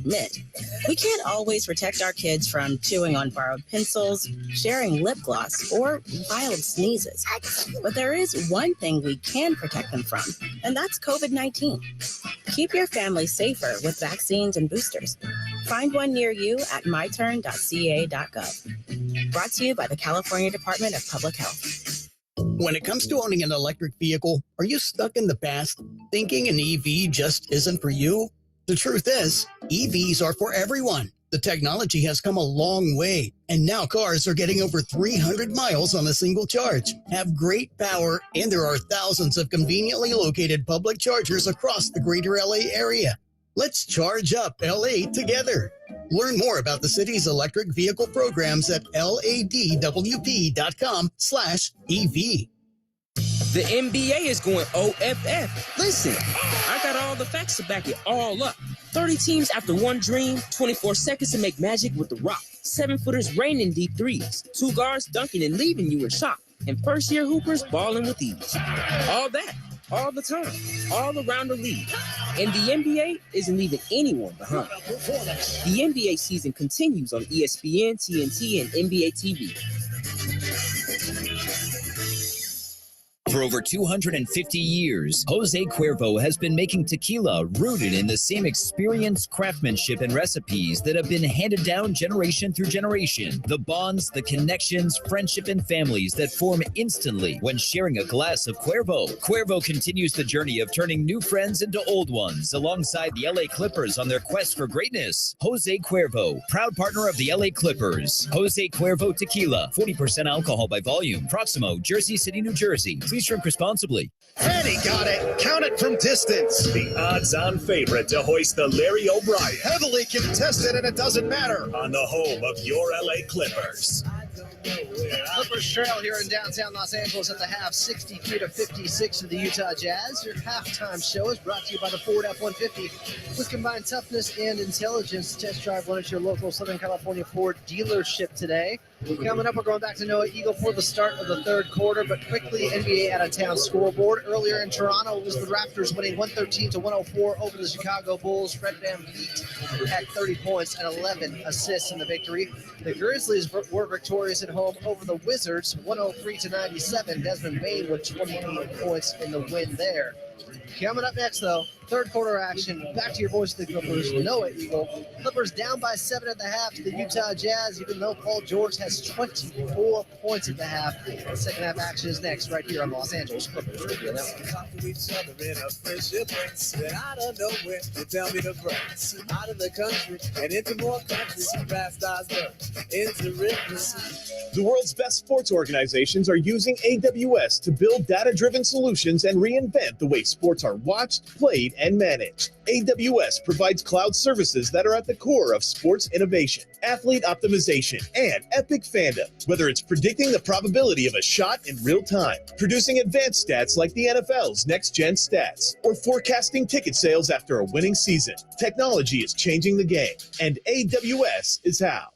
Admit, we can't always protect our kids from chewing on borrowed pencils, sharing lip gloss, or wild sneezes. But there is one thing we can protect them from, and that's COVID-19. Keep your family safer with vaccines and boosters. Find one near you at myturn.ca.gov. Brought to you by the California Department of Public Health. When it comes to owning an electric vehicle, are you stuck in the past, thinking an EV just isn't for you? The truth is, EVs are for everyone. The technology has come a long way, and now cars are getting over 300 miles on a single charge, have great power, and there are thousands of conveniently located public chargers across the greater LA area. Let's charge up LA together. Learn more about the city's electric vehicle programs at ladwp.com/EV. The NBA is going OFF. Listen, I got all the facts to back it all up. 30 teams after one dream, 24 seconds to make magic with The Rock. 7-footers raining deep threes, 2 guards dunking and leaving you in shock, and first-year hoopers balling with ease. All that, all the time, all around the league. And the NBA isn't leaving anyone behind. The NBA season continues on ESPN, TNT, and NBA TV. For over 250 years, Jose Cuervo has been making tequila rooted in the same experience, craftsmanship, and recipes that have been handed down generation through generation. The bonds, the connections, friendship, and families that form instantly when sharing a glass of Cuervo. Cuervo continues the journey of turning new friends into old ones alongside the LA Clippers on their quest for greatness. Jose Cuervo, proud partner of the LA Clippers. Jose Cuervo Tequila, 40% alcohol by volume. Proximo, Jersey City, New Jersey. Please drink responsibly. Eddie got it. Count it from distance. The odds-on favorite to hoist the Larry O'Brien. Heavily contested, and it doesn't matter. On the home of your LA Clippers. Clippers trail here in downtown Los Angeles at the half, 63-56 to the Utah Jazz. Your halftime show is brought to you by the Ford F-150. With combined toughness and intelligence, test drive one at your local Southern California Ford dealership today. Coming up, we're going back to Noah Eagle for the start of the third quarter, but quickly, NBA out-of-town scoreboard. Earlier in Toronto, it was the Raptors winning 113-104 over the Chicago Bulls. Fred VanVleet had 30 points and 11 assists in the victory. The Grizzlies were victorious at home over the Wizards, 103-97. Desmond Bane with 28 points in the win there. Coming up next, though, third quarter action. Back to your voice of the Clippers, Noah Eagle. Clippers down by 7 at the half to the Utah Jazz, even though Paul George has 24 points at the half. The second half action is next, right here on Los Angeles Clippers Radio Network. Out of nowhere, they tell me to break out of the country and into more countries. Fast eyes burn into rivers. The world's best sports organizations are using AWS to build data-driven solutions and reinvent the way sports are watched, played, and managed. AWS provides cloud services that are at the core of sports innovation, athlete optimization, and epic fandom. Whether it's predicting the probability of a shot in real time, producing advanced stats like the NFL's next-gen stats, or forecasting ticket sales after a winning season, technology is changing the game, and AWS is how.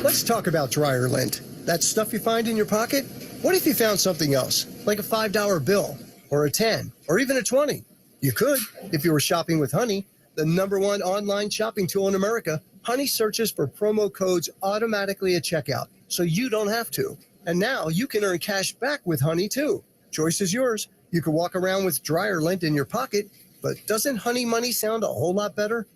Let's talk about dryer lint. That stuff you find in your pocket? What if you found something else, like a $5 bill, or a 10, or even a 20? You could, if you were shopping with Honey, the #1 online shopping tool in America. Honey searches for promo codes automatically at checkout, so you don't have to. And now you can earn cash back with Honey, too. Choice is yours. You can walk around with dryer lint in your pocket, but doesn't Honey Money sound a whole lot better?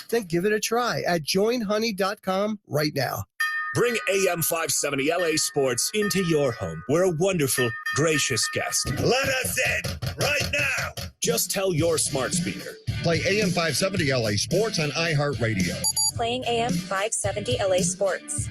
Then give it a try at joinhoney.com right now. Bring AM 570 LA Sports into your home. We're a wonderful, gracious guest. Let us in right now. Just tell your smart speaker. Play AM 570 LA Sports on iHeartRadio. Playing AM 570 LA Sports.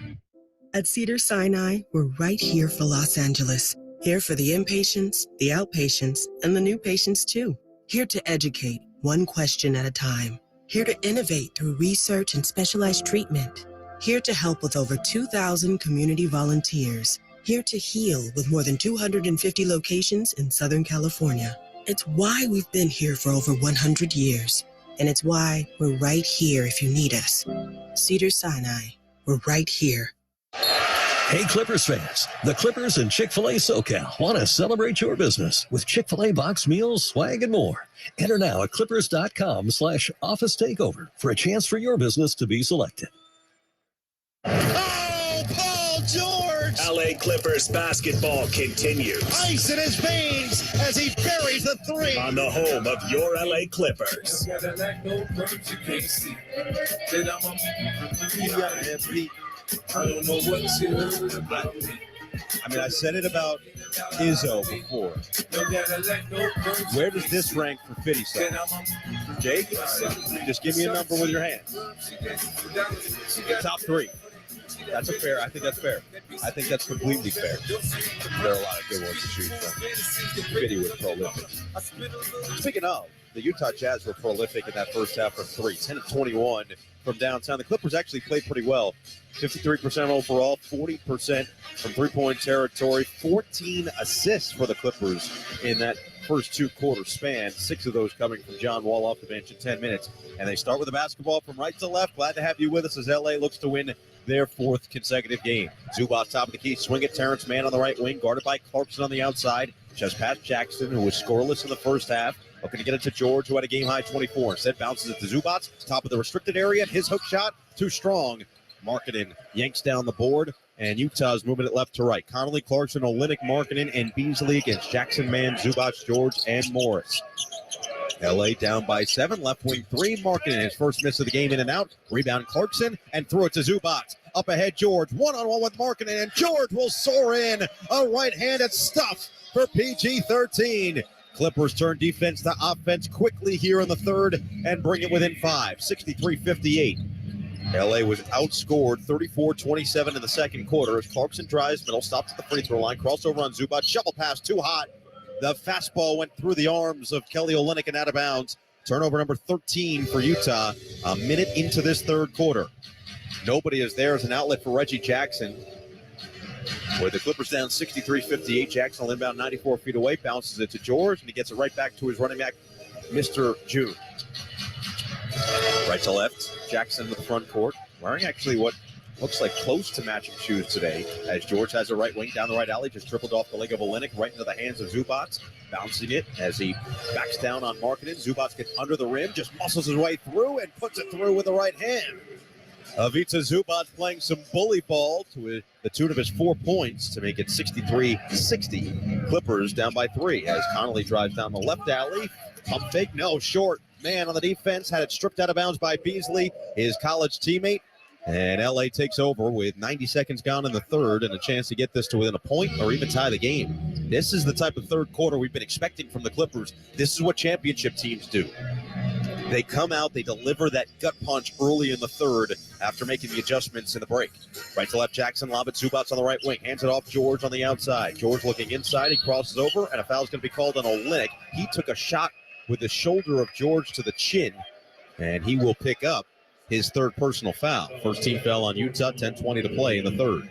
At Cedars-Sinai, we're right here for Los Angeles. Here for the inpatients, the outpatients, and the new patients too. Here to educate, one question at a time. Here to innovate through research and specialized treatment. Here to help with over 2,000 community volunteers. Here to heal with more than 250 locations in Southern California. It's why we've been here for over 100 years. And it's why we're right here if you need us. Cedars-Sinai, we're right here. Hey, Clippers fans, the Clippers and Chick-fil-A SoCal want to celebrate your business with Chick-fil-A box meals, swag, and more. Enter now at clippers.com/office takeover for a chance for your business to be selected. Oh, Paul George! LA Clippers basketball continues. Ice in his veins as he buries the three. On the home of your LA Clippers. I don't know what you heard about me. I mean, I said it about Izzo before. Where does this rank for Fitty stuff? Jake, just give me a number with your hand. Top three. I think that's fair. I think that's completely fair. There are a lot of good ones to choose from. Fitty was prolific. Speaking of, the Utah Jazz were prolific in that first half from three. 10 of 21 from downtown. The Clippers actually played pretty well. 53% overall, 40% from three-point territory, 14 assists for the Clippers in that first two-quarter span, 6 of those coming from John Wall off the bench in 10 minutes. And they start with the basketball from right to left. Glad to have you with us as LA looks to win their 4th consecutive game. Zubac top of the key, swing it, Terrence Mann on the right wing, guarded by Clarkson on the outside. Just past Jackson, who was scoreless in the first half. Looking to get it to George, who had a game-high 24. Instead, bounces it to Zubac, top of the restricted area. His hook shot, too strong. Markkanen yanks down the board, and Utah's moving it left to right. Connolly, Clarkson, Olynyk, Markkanen, and Beasley against Jackson, Mann, Zubac, George, and Morris. LA down by 7, left wing 3. Markkanen, his first miss of the game, in and out. Rebound Clarkson, and throw it to Zubac. Up ahead, George, one-on-one with Markkanen, and George will soar in. A right-handed stuff for PG-13. Clippers turn defense to offense quickly here in the third and bring it within 5, 63-58. LA was outscored 34-27 in the second quarter as Clarkson drives middle, stops at the free throw line, crossover on Zubac, shovel pass too hot. The fastball went through the arms of Kelly Olynyk and out of bounds. Turnover number 13 for Utah, a minute into this third quarter. Nobody is there as an outlet for Reggie Jackson. With the Clippers down 63-58, Jackson will inbound 94 feet away, bounces it to George, and he gets it right back to his running back, Mr. June. Right to left, Jackson to the front court, wearing actually what looks like close to matching shoes today, as George has a right wing down the right alley, just tripled off the leg of Olynyk, right into the hands of Zubac, bouncing it as he backs down on Markkanen. Zubac gets under the rim, just muscles his way through and puts it through with the right hand. Ivica Zubac playing some bully ball to the tune of his 4 points to make it 63-60. Clippers down by 3 as Connolly drives down the left alley. Pump fake, no, short. Man on the defense, had it stripped out of bounds by Beasley, his college teammate. And LA takes over with 90 seconds gone in the third and a chance to get this to within a point or even tie the game. This is the type of third quarter we've been expecting from the Clippers. This is what championship teams do. They come out, they deliver that gut punch early in the third after making the adjustments in the break. Right to left, Jackson, lob it, Zubac on the right wing, hands it off George on the outside. George looking inside, he crosses over, and a foul's going to be called on Olynyk. He took a shot with the shoulder of George to the chin, and he will pick up his third personal foul. First team foul on Utah, 10:20 to play in the third.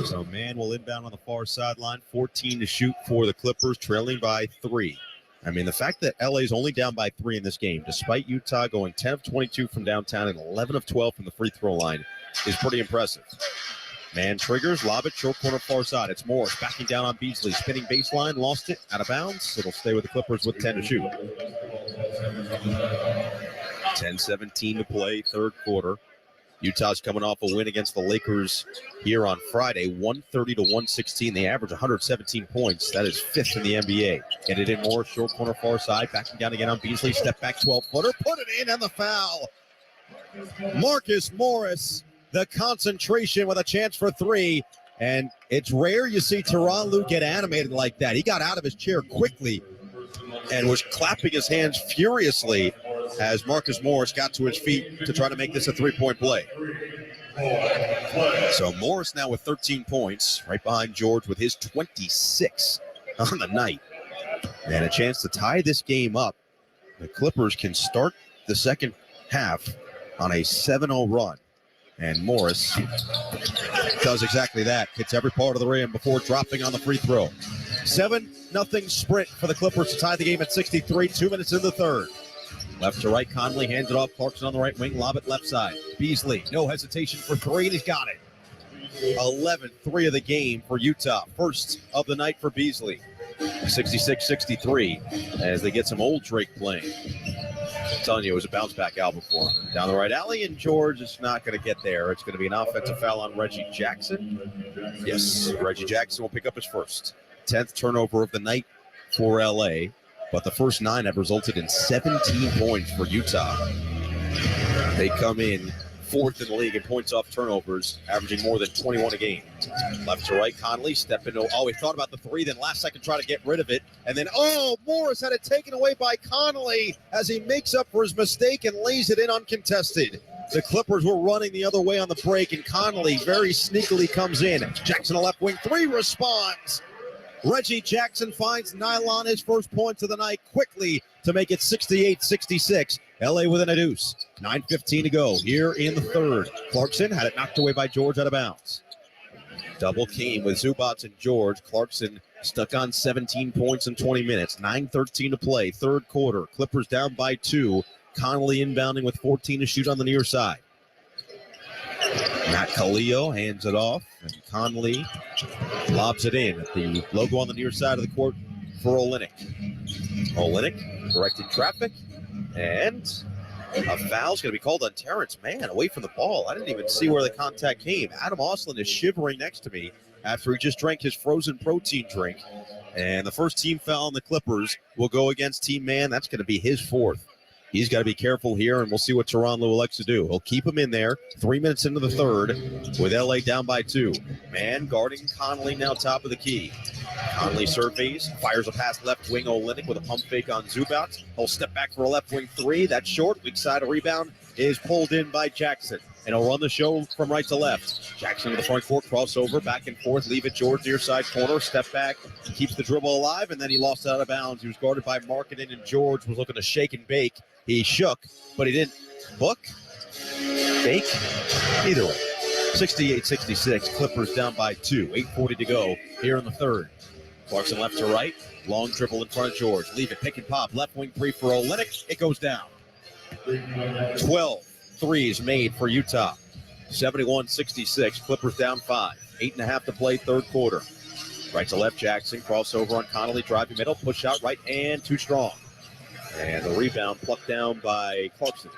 So Mann will inbound on the far sideline, 14 to shoot for the Clippers, trailing by 3. I mean, the fact that LA's only down by 3 in this game, despite Utah going 10 of 22 from downtown and 11 of 12 from the free throw line, is pretty impressive. Mann triggers, lob it, short corner far side. It's Morris backing down on Beasley, spinning baseline, lost it, out of bounds. It'll stay with the Clippers with 10 to shoot. 10:17 to play, third quarter. Utah's coming off a win against the Lakers here on Friday, 130 to 116. They average 117 points. That is 5th in the NBA. Get it in Morris, short corner far side, backing down again on Beasley. Step back 12-footer, put it in, and the foul. Marcus Morris, the concentration with a chance for 3. And it's rare you see Tyronn Lue get animated like that. He got out of his chair quickly and was clapping his hands furiously as Marcus Morris got to his feet to try to make this a 3-point play. So Morris now with 13 points, right behind George with his 26 on the night. And a chance to tie this game up. The Clippers can start the second half on a 7-0 run. And Morris does exactly that. Hits every part of the rim before dropping on the free throw. 7-0 sprint for the Clippers to tie the game at 63, 2 minutes in the third. Left to right, Conley hands it off. Clarkson on the right wing, lob it left side. Beasley, no hesitation for three, and he's got it. 11-3 of the game for Utah. First of the night for Beasley. 66-63 as they get some old Drake playing. I'm telling you, it was a bounce back album for him. Down the right alley, and George is not going to get there. It's going to be an offensive foul on Reggie Jackson. Yes, Reggie Jackson will pick up his first. 10th turnover of the night for LA. But the first 9 have resulted in 17 points for Utah. They come in 4th in the league in points off turnovers, averaging more than 21 a game. Left to right, Conley step into. Oh, he thought about the 3, then last second try to get rid of it. And then, Morris had it taken away by Conley as he makes up for his mistake and lays it in uncontested. The Clippers were running the other way on the break, and Conley very sneakily comes in. Jackson, a left wing 3, responds. Reggie Jackson finds Nylon his first points of the night quickly to make it 68-66. LA within a deuce. 9:15 to go here in the third. Clarkson had it knocked away by George out of bounds. Double team with Zubac and George. Clarkson stuck on 17 points in 20 minutes. 9:13 to play, third quarter. Clippers down by 2. Conley inbounding with 14 to shoot on the near side. Matt Khalil hands it off, and Conley lobs it in. The logo on the near side of the court for Olynyk. Olynyk directing traffic, and a foul's going to be called on Terrence Mann away from the ball. I didn't even see where the contact came. Adam Osland is shivering next to me after he just drank his frozen protein drink. And the first team foul on the Clippers will go against Team Mann. That's going to be his 4th. He's got to be careful here, and we'll see what Tyronn Lue elects to do. He'll keep him in there 3 minutes into the third with LA down by 2. Mann guarding Conley now top of the key. Conley surveys, fires a pass left wing Olynyk with a pump fake on Zubac. He'll step back for a left wing 3. That's short. Weak side, a rebound is pulled in by Jackson. And he'll run the show from right to left. Jackson to the front court, crossover, back and forth, leave it George near side corner, step back, keeps the dribble alive, and then he lost it out of bounds. He was guarded by Markkanen, and George was looking to shake and bake. He shook, but he didn't book, fake, either way. 68-66, Clippers down by 2. 8:40 to go here in the third. Clarkson left to right, long dribble in front of George. Leave it, pick and pop, left wing 3 for Olynyk. It goes down. 12 threes made for Utah. 71-66, Clippers down 5. 8.5 to play, third quarter. Right to left, Jackson, crossover on Conley, driving middle, push out right, and too strong. And the rebound plucked down by Clarkson.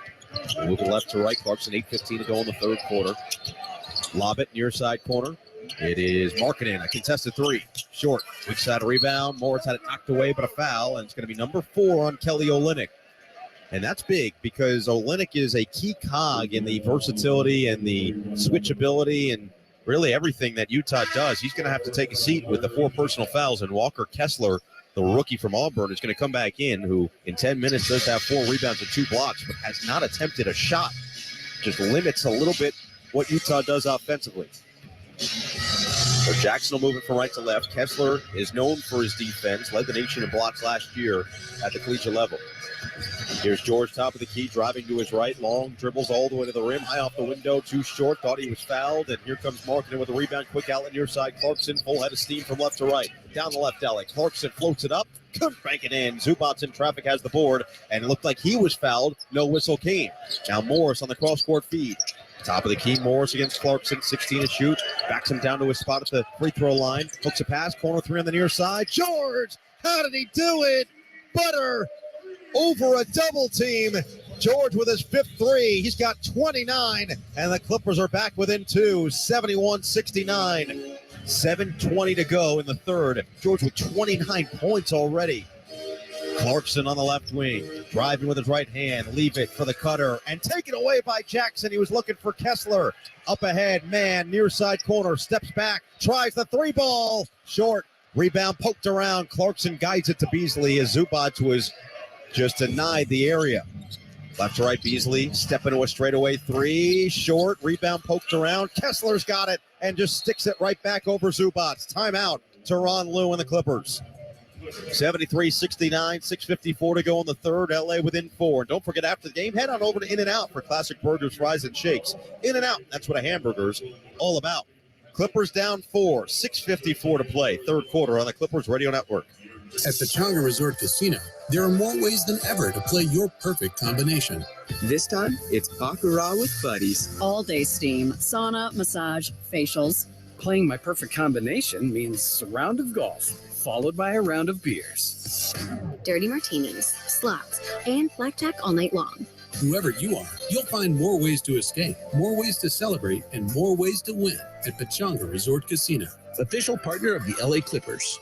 Moving left to right, Clarkson, 8:15 to go in the third quarter. Lob it, near side corner. It is Markkanen, a contested 3. Short, weak side rebound. Morris had it knocked away, but a foul, and it's going to be number 4 on Kelly Olynyk. And that's big because Olynyk is a key cog in the versatility and the switchability and really everything that Utah does. He's going to have to take a seat with the 4 personal fouls, and Walker Kessler, the rookie from Auburn, is going to come back in, who in 10 minutes does have 4 rebounds and 2 blocks, but has not attempted a shot. Just limits a little bit what Utah does offensively. So Jackson will move it from right to left. Kessler is known for his defense, led the nation in blocks last year at the collegiate level. Here's George, top of the key, driving to his right. Long dribbles all the way to the rim, high off the window, too short. Thought he was fouled, and here comes Markkanen with a rebound. Quick outlet near side. Clarkson, full head of steam from left to right. Down the left alley. Clarkson floats it up. Couldn't bank it in. Zubac in traffic has the board, and it looked like he was fouled. No whistle came. Now Morris on the cross-court feed. Top of the key, Morris against Clarkson, 16 to shoot. Backs him down to his spot at the free throw line. Hooks a pass, corner 3 on the near side. George, how did he do it? Butter over a double team. George with his 5th 3. He's got 29, and the Clippers are back within 2, 71-69. 7:20 to go in the third. George with 29 points already. Clarkson on the left wing, driving with his right hand, leave it for the cutter, and taken away by Jackson. He was looking for Kessler. Up ahead, man, near side corner, steps back, tries the 3 ball, short. Rebound poked around. Clarkson guides it to Beasley as Zubac was just denied the area. Left to right, Beasley, step into a straightaway 3, short, rebound poked around. Kessler's got it and just sticks it right back over Zubac. Timeout, Tyronn Lue and the Clippers. 73-69, 6:54 to go in the third. LA within 4. Don't forget, after the game, head on over to In-N-Out for classic burgers, fries, and shakes. In-N-Out, that's what a hamburger's all about. Clippers down 4, 6:54 to play, third quarter on the Clippers Radio Network. At Pechanga Resort Casino, there are more ways than ever to play your perfect combination. This time, it's Baccarat with buddies. All day steam, sauna, massage, facials. Playing my perfect combination means a round of golf, followed by a round of beers. Dirty martinis, slots, and blackjack all night long. Whoever you are, you'll find more ways to escape, more ways to celebrate, and more ways to win at Pechanga Resort Casino. Official partner of the LA Clippers.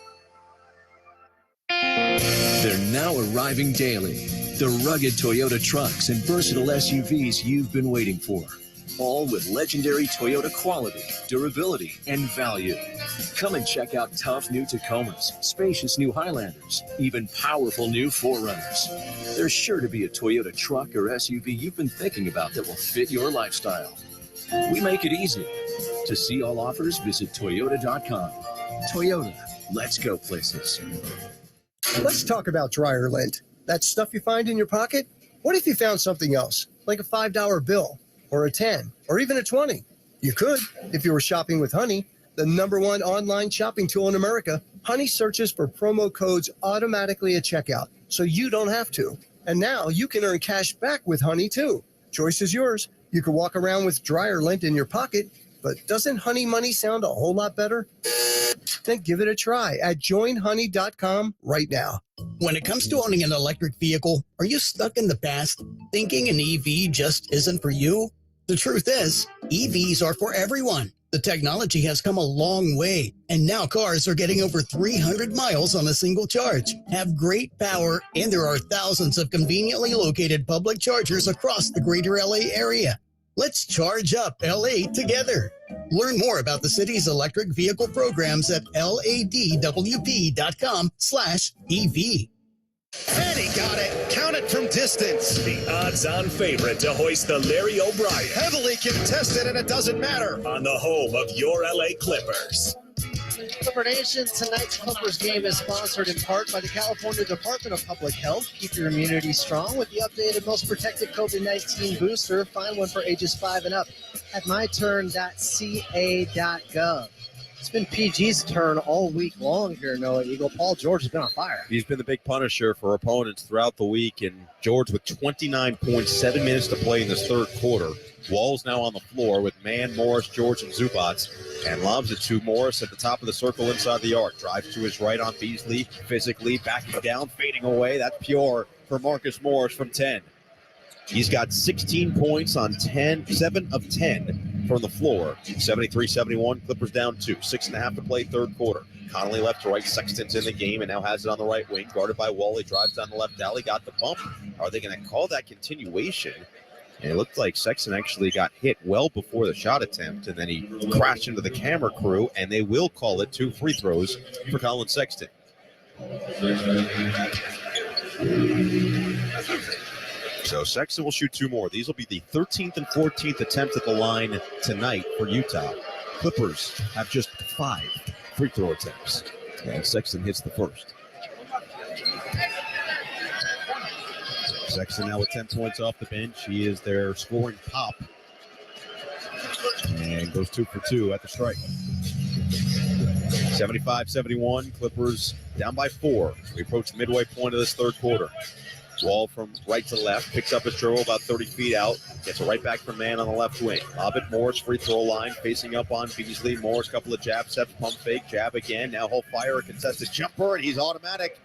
They're now arriving daily. The rugged Toyota trucks and versatile SUVs you've been waiting for. All with legendary Toyota quality, durability, and value. Come and check out tough new Tacomas, spacious new Highlanders, even powerful new 4Runners. There's sure to be a Toyota truck or SUV you've been thinking about that will fit your lifestyle. We make it easy. To see all offers, visit Toyota.com. Toyota, let's go places. Let's talk about dryer lint. That stuff you find in your pocket? What if you found something else, like a $5 bill, or a 10, or even a 20? You could, if you were shopping with Honey, the #1 online shopping tool in America. Honey searches for promo codes automatically at checkout, so you don't have to. And now you can earn cash back with Honey, too. Choice is yours. You could walk around with dryer lint in your pocket, but doesn't Honey Money sound a whole lot better? Then give it a try at joinhoney.com right now. When it comes to owning an electric vehicle, are you stuck in the past, thinking an EV just isn't for you? The truth is, EVs are for everyone. The technology has come a long way, and now cars are getting over 300 miles on a single charge, have great power, and there are thousands of conveniently located public chargers across the greater LA area. Let's charge up LA together. Learn more about the city's electric vehicle programs at ladwp.com/EV. And he got it. Count it from distance. The odds-on favorite to hoist the Larry O'Brien. Heavily contested, and it doesn't matter. On the home of your LA Clippers. Clipper Nation, tonight's Clippers game is sponsored in part by the California Department of Public Health. Keep your immunity strong with the updated Most Protected COVID-19 booster. Find one for ages 5 and up at myturn.ca.gov. It's been PG's turn all week long here, Noah Eagle. Paul George has been on fire. He's been the big punisher for opponents throughout the week, and George with 29.7 minutes to play in this third quarter. Wall's now on the floor with Mann, Morris, George, and Zubats, and lobs it to Morris at the top of the circle inside the arc. Drives to his right on Beasley, physically backing down, fading away. That's pure for Marcus Morris from 10. He's got 16 points on 7 of 10 from the floor. 73-71, Clippers down 2. 6.5 to play, third quarter. Connolly left to right, Sexton's in the game and now has it on the right wing. Guarded by Wally, drives down the left alley, got the bump. Are they going to call that continuation? And it looked like Sexton actually got hit well before the shot attempt, and then he crashed into the camera crew, and they will call it 2 free throws for Colin Sexton. So Sexton will shoot 2 more. These will be the 13th and 14th attempts at the line tonight for Utah. Clippers have just 5 free throw attempts, and Sexton hits the first. Sexton now with 10 points off the bench. He is their scoring pop and goes 2 for 2 at the strike. 75-71, Clippers down by 4. We approach the midway point of this third quarter. Wall from right to left, picks up his dribble about 30 feet out, gets it right back from Mann on the left wing. Lob it, Morris, free throw line, facing up on Beasley. Morris, couple of jab steps, pump fake, jab again. Now he'll fire a contested jumper, and he's automatic.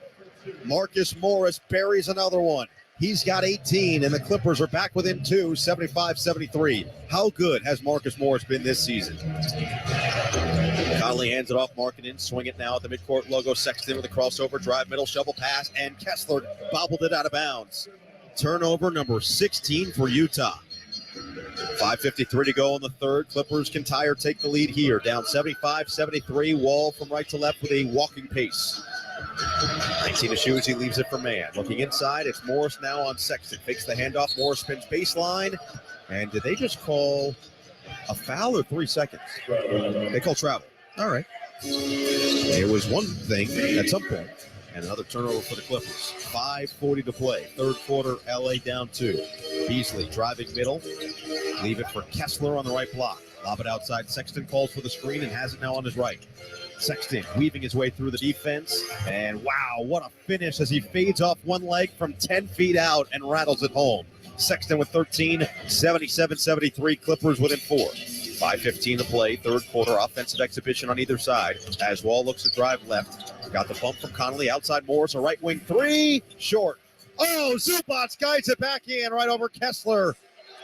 Marcus Morris buries another one. He's got 18, and the Clippers are back within 2, 75-73. How good has Marcus Morris been this season? Conley hands it off, Markkanen, swing it now at the midcourt logo. Sexton with a crossover, drive, middle, shovel pass, and Kessler bobbled it out of bounds. Turnover number 16 for Utah. 5:53 to go in the third. Clippers can tie or take the lead here. Down 75-73. Wall from right to left with a walking pace. 19 to shoot as he leaves it for Mann. Looking inside, it's Morris now on Sexton. Fakes the handoff. Morris spins baseline. And did they just call a foul or 3 seconds? They call travel. All right. It was one thing at some point. And another turnover for the Clippers. 5:40 to play. Third quarter, LA down 2. Beasley driving middle. Leave it for Kessler on the right block. Lob it outside. Sexton calls for the screen and has it now on his right. Sexton weaving his way through the defense. And wow, what a finish as he fades off one leg from 10 feet out and rattles it home. Sexton with 13, 77-73. Clippers within 4. 5:15 to play. Third quarter offensive exhibition on either side. As Wall looks to drive left. Got the bump from Connolly. Outside Morris, a right wing 3. Short. Oh, Zubac guides it back in right over Kessler.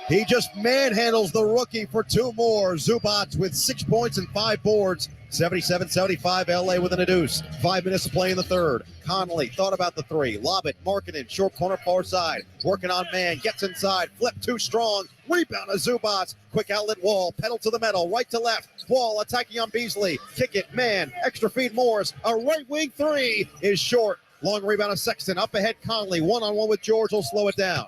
He just manhandles the rookie for 2 more. Zubac with 6 points and 5 boards. 77-75, LA within a deuce. 5 minutes to play in the third. Connolly thought about the 3. Lob it, Markkanen, short corner far side. Working on man, gets inside, flip too strong. Rebound to Zubac. Quick outlet Wall, pedal to the metal, right to left. Wall attacking on Beasley. Kick it, man, extra feed Morris. A right wing 3 is short. Long rebound of Sexton. Up ahead, Connolly. One-on-one with George will slow it down.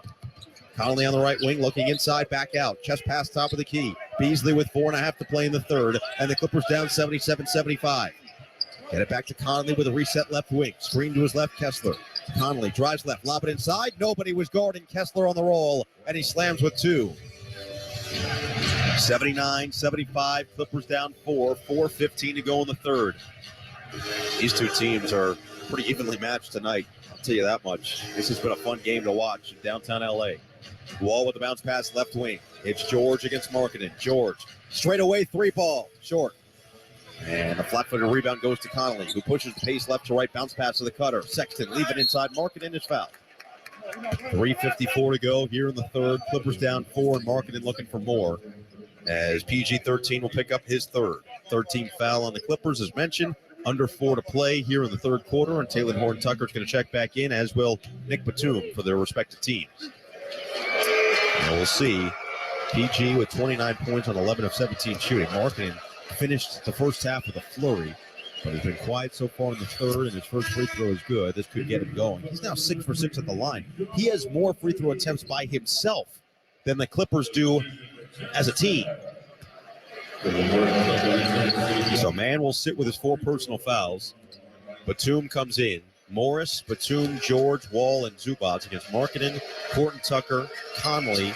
Connolly on the right wing, looking inside, back out. Chest pass, top of the key. Beasley with 4.5 to play in the third, and the Clippers down 77-75. Get it back to Connolly with a reset left wing. Screen to his left, Kessler. Connolly drives left, lob it inside. Nobody was guarding Kessler on the roll, and he slams with 2. 79-75, Clippers down 4. 4:15 to go in the third. These two teams are pretty evenly matched tonight. I'll tell you that much. This has been a fun game to watch in downtown LA. Wall with the bounce pass left wing. It's George against Markkanen. George, straight away 3-ball, short. And a flat-footed rebound goes to Connolly, who pushes the pace left to right, bounce pass to the cutter. Sexton leave it inside, Markkanen is fouled. 3:54 to go here in the third. Clippers down 4, and Markkanen looking for more. As PG-13 will pick up his third. 13 foul on the Clippers, as mentioned. Under 4 to play here in the third quarter, and Taylor Horton-Tucker is going to check back in, as will Nick Batum for their respective teams. And we'll see. PG with 29 points on 11 of 17 shooting. Markkanen finished the first half with a flurry, but he's been quiet so far in the third, and his first free throw is good. This could get him going. He's now 6 for 6 at the line. He has more free throw attempts by himself than the Clippers do as a team. So Mann will sit with his 4 personal fouls. Batum comes in. Morris, Batum, George, Wall, and Zubac against Markkanen, Horton-Tucker, Connolly,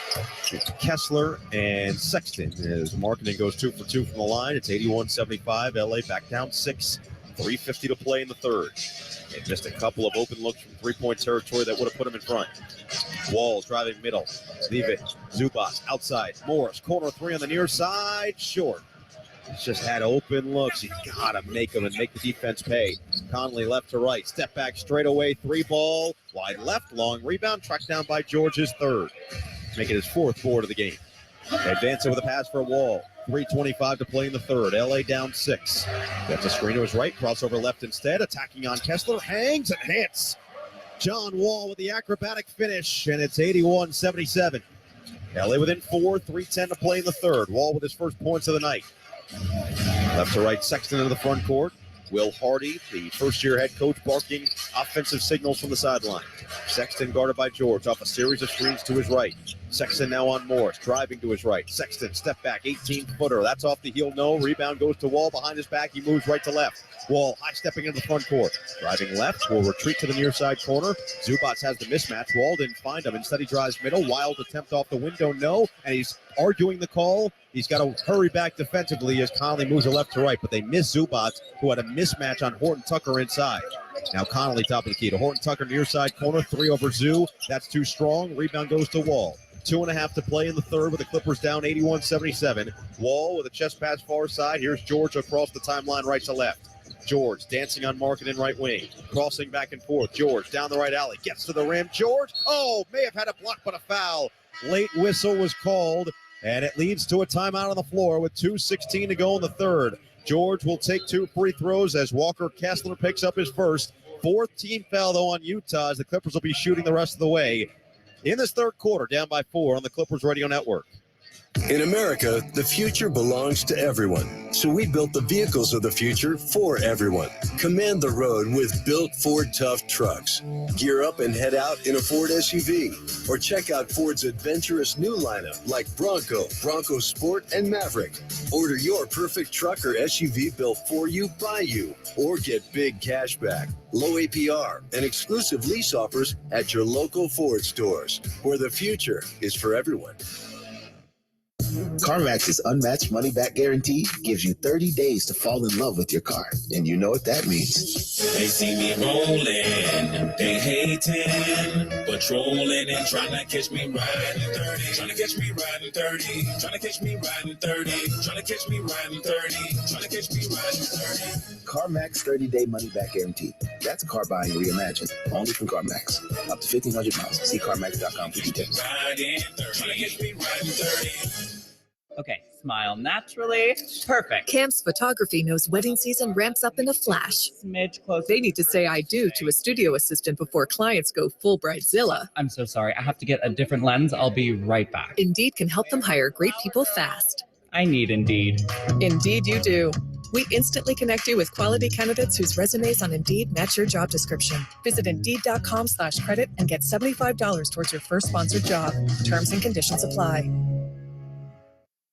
Kessler, and Sexton. As Markkanen goes 2 for 2 from the line, it's 81-75. LA back down 6. 3:50 to play in the third. They missed a couple of open looks from three-point territory that would have put him in front. Walls driving middle. Leave it. Zubac outside. Morris, corner 3 on the near side. Short. He's just had open looks. You got to make them and make the defense pay. Connolly left to right. Step back straight away. 3-ball. Wide left. Long rebound. Tracked down by George, his third. Making his 4th board of the game. Advancing with a pass for Wall. 3:25 to play in the third. LA down 6. Gets a screen to his right. Crossover left instead. Attacking on Kessler. Hangs and hits. John Wall with the acrobatic finish. And it's 81-77. LA within 4. 3:10 to play in the third. Wall with his first points of the night. Left to right, Sexton into the front court. Will Hardy, the first-year head coach, barking offensive signals from the sideline. Sexton guarded by George off a series of screens to his right. Sexton now on Morris, driving to his right. Sexton, step back, 18-footer. That's off the heel, no. Rebound goes to Wall behind his back. He moves right to left. Wall high-stepping into the front court. Driving left, will retreat to the near side corner. Zubac has the mismatch. Wall didn't find him. Instead, he drives middle. Wild attempt off the window, no. And he's arguing the call. He's got to hurry back defensively as Connolly moves left to right, but they miss Zubac, who had a mismatch on Horton-Tucker inside. Now Connolly top of the key to Horton-Tucker near side corner, 3 over Zoo. That's too strong. Rebound goes to Wall. 2.5 to play in the third with the Clippers down 81-77. Wall with a chest pass far side. Here's George across the timeline right to left. George dancing on Markkanen right wing. Crossing back and forth. George down the right alley. Gets to the rim. George, may have had a block but a foul. Late whistle was called. And it leads to a timeout on the floor with 2:16 to go in the third. George will take 2 free throws as Walker Kessler picks up his first. 4th team foul, though, on Utah, as the Clippers will be shooting the rest of the way in this third quarter, down by 4 on the Clippers Radio Network. In America, the future belongs to everyone. So we built the vehicles of the future for everyone. Command the road with built Ford Tough trucks. Gear up and head out in a Ford SUV. Or check out Ford's adventurous new lineup like Bronco, Bronco Sport, and Maverick. Order your perfect truck or SUV built for you, by you. Or get big cash back, low APR, and exclusive lease offers at your local Ford stores, where the future is for everyone. CarMax's unmatched money-back guarantee gives you 30 days to fall in love with your car. And you know what that means. They see me rolling, they hating, patrolling and trying to catch me riding 30, trying to catch me riding 30, trying to catch me riding 30, trying to catch me riding 30, trying to catch me riding 30. CarMax 30-day money-back guarantee. That's car buying reimagined. Only from CarMax. Up to 1,500 miles. See CarMax.com for details. Riding 30, trying to catch me riding 30. Okay, smile naturally. Perfect. Camps Photography knows wedding season ramps up in a flash. Smidge close. They need to say I do to a studio assistant before clients go full Bridezilla. I'm so sorry. I have to get a different lens. I'll be right back. Indeed can help them hire great people fast. I need Indeed. Indeed you do. We instantly connect you with quality candidates whose resumes on Indeed match your job description. Visit Indeed.com/credit and get $75 towards your first sponsored job. Terms and conditions apply.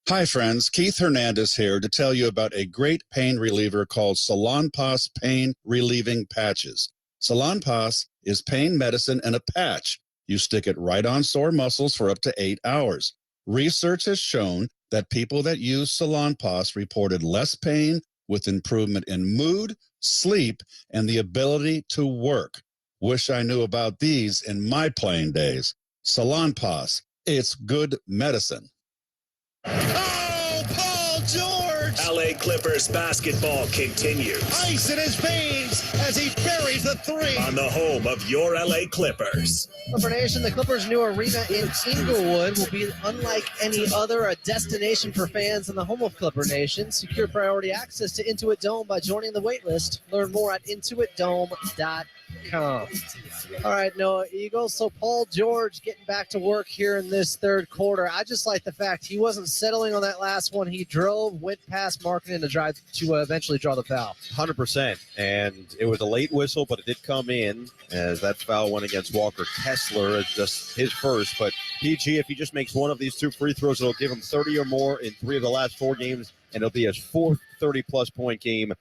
Hi friends, Keith Hernandez here to tell you about a great pain reliever called Salonpas Pain Relieving Patches. Salonpas is pain medicine in a patch. You stick it right on sore muscles for up to 8 hours. Research has shown that people that use Salonpas reported less pain with improvement in mood, sleep, and the ability to work. Wish I knew about these in my playing days. Salonpas, it's good medicine. Oh, Paul George! LA Clippers basketball continues. Ice in his veins as he buries the three. On the home of your LA Clippers. Clipper Nation, the Clippers' new arena in Inglewood will be unlike any other, a destination for fans in the home of Clipper Nation. Secure priority access to Intuit Dome by joining the waitlist. Learn more at intuitdome.com. All right, Noah Eagle. So Paul George getting back to work here in this third quarter. I just like the fact he wasn't settling on that last one. He drove, went past Markkanen to eventually draw the foul. 100%. And it was a late whistle, but it did come in as that foul went against Walker Kessler. It's just his first. But PG, if he just makes one of these two free throws, it'll give him 30 or more in 3 of the last 4 games, and it'll be his 4th 30-plus point game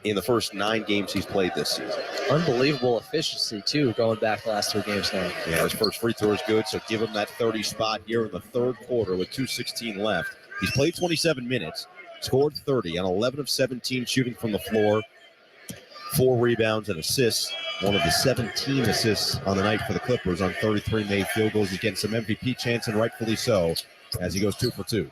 in the first 9 games he's played this season. Unbelievable efficiency, too, going back the last 3 games now. Yeah, his first free throw is good, so give him that 30 spot here in the third quarter with 2:16 left. He's played 27 minutes, scored 30 on 11 of 17 shooting from the floor, 4 rebounds and assists, one of the 17 assists on the night for the Clippers on 33 made field goals. He's getting some MVP chance, and rightfully so, as he goes 2 for 2.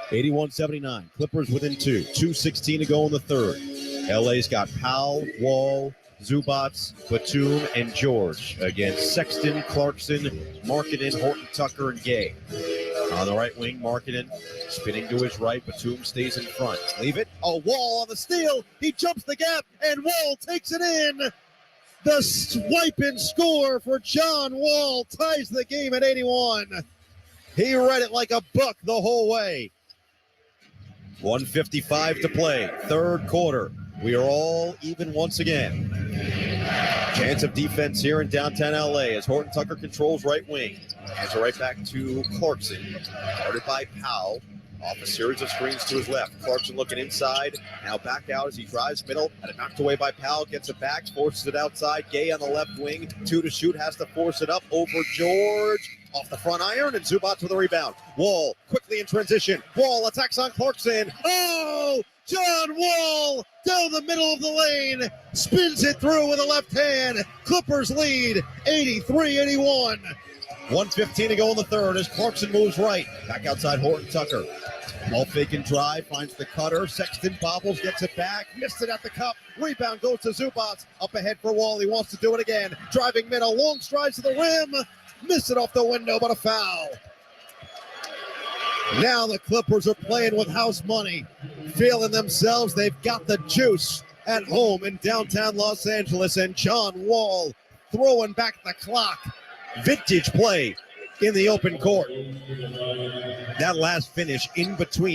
81-79, Clippers within 2. 2:16 to go in the third. LA's got Powell, Wall, Zubats, Batum, and George against Sexton, Clarkson, Markkanen, Horton Tucker, and Gay. On the right wing, Markkanen spinning to his right. Batum stays in front. Leave it. A Wall on the steal. He jumps the gap, and Wall takes it in. The swipe and score for John Wall ties the game at 81. He read it like a buck the whole way. 1:55 to play. Third quarter. We are all even once again. Chance of defense here in downtown LA as Horton Tucker controls right wing. Hands it right back to Clarkson. Guarded by Powell. Off a series of screens to his left. Clarkson looking inside. Now back out as he drives middle. Had it knocked away by Powell. Gets it back. Forces it outside. Gay on the left wing. 2 to shoot. Has to force it up over George. Off the front iron. And Zubats with a rebound. Wall quickly in transition. Wall attacks on Clarkson. Oh! John Wall down the middle of the lane. Spins it through with a left hand. Clippers lead 83-81. 1:15 to go in the third as Clarkson moves right. Back outside Horton Tucker. Ball fake and drive, finds the cutter. Sexton bobbles, gets it back. Missed it at the cup. Rebound goes to Zubats. Up ahead for Wall. He wants to do it again. Driving middle, long strides to the rim. Miss it off the window, but a foul. Now the Clippers are playing with house money. Feeling themselves. They've got the juice at home in downtown Los Angeles. And John Wall throwing back the clock. Vintage play. in the open court. That last finish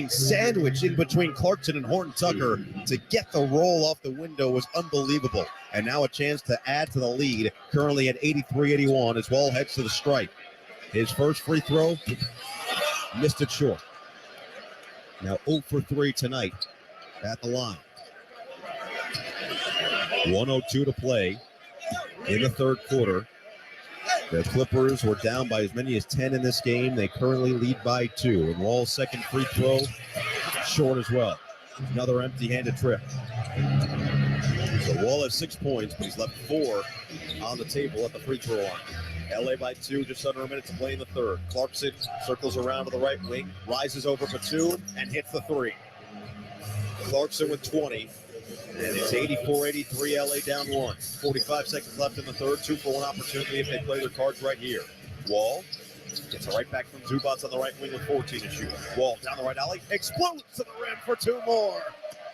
sandwich in between Clarkson and Horton Tucker to get the roll off the window was unbelievable. And now a chance to add to the lead, currently at 83-81 as Wall heads to the stripe. His first free throw, missed it short. Now 0 for 3 tonight at the line. 1:02 to play in the third quarter. The Clippers were down by as many as 10 in this game. They currently lead by 2. And Wall's second free throw, short as well. Another empty-handed trip. So Wall has 6 points, but he's left 4 on the table at the free throw line. LA by 2, just under a minute to play in the third. Clarkson circles around to the right wing, rises over Batum, and hits the 3. Clarkson with 20. And it's 84-83, LA down 1. 45 seconds left in the third. 2 for 1 opportunity if they play their cards right here. Wall gets a right back from Zubac on the right wing with 14 to shoot. Wall down the right alley, explodes to the rim for 2 more.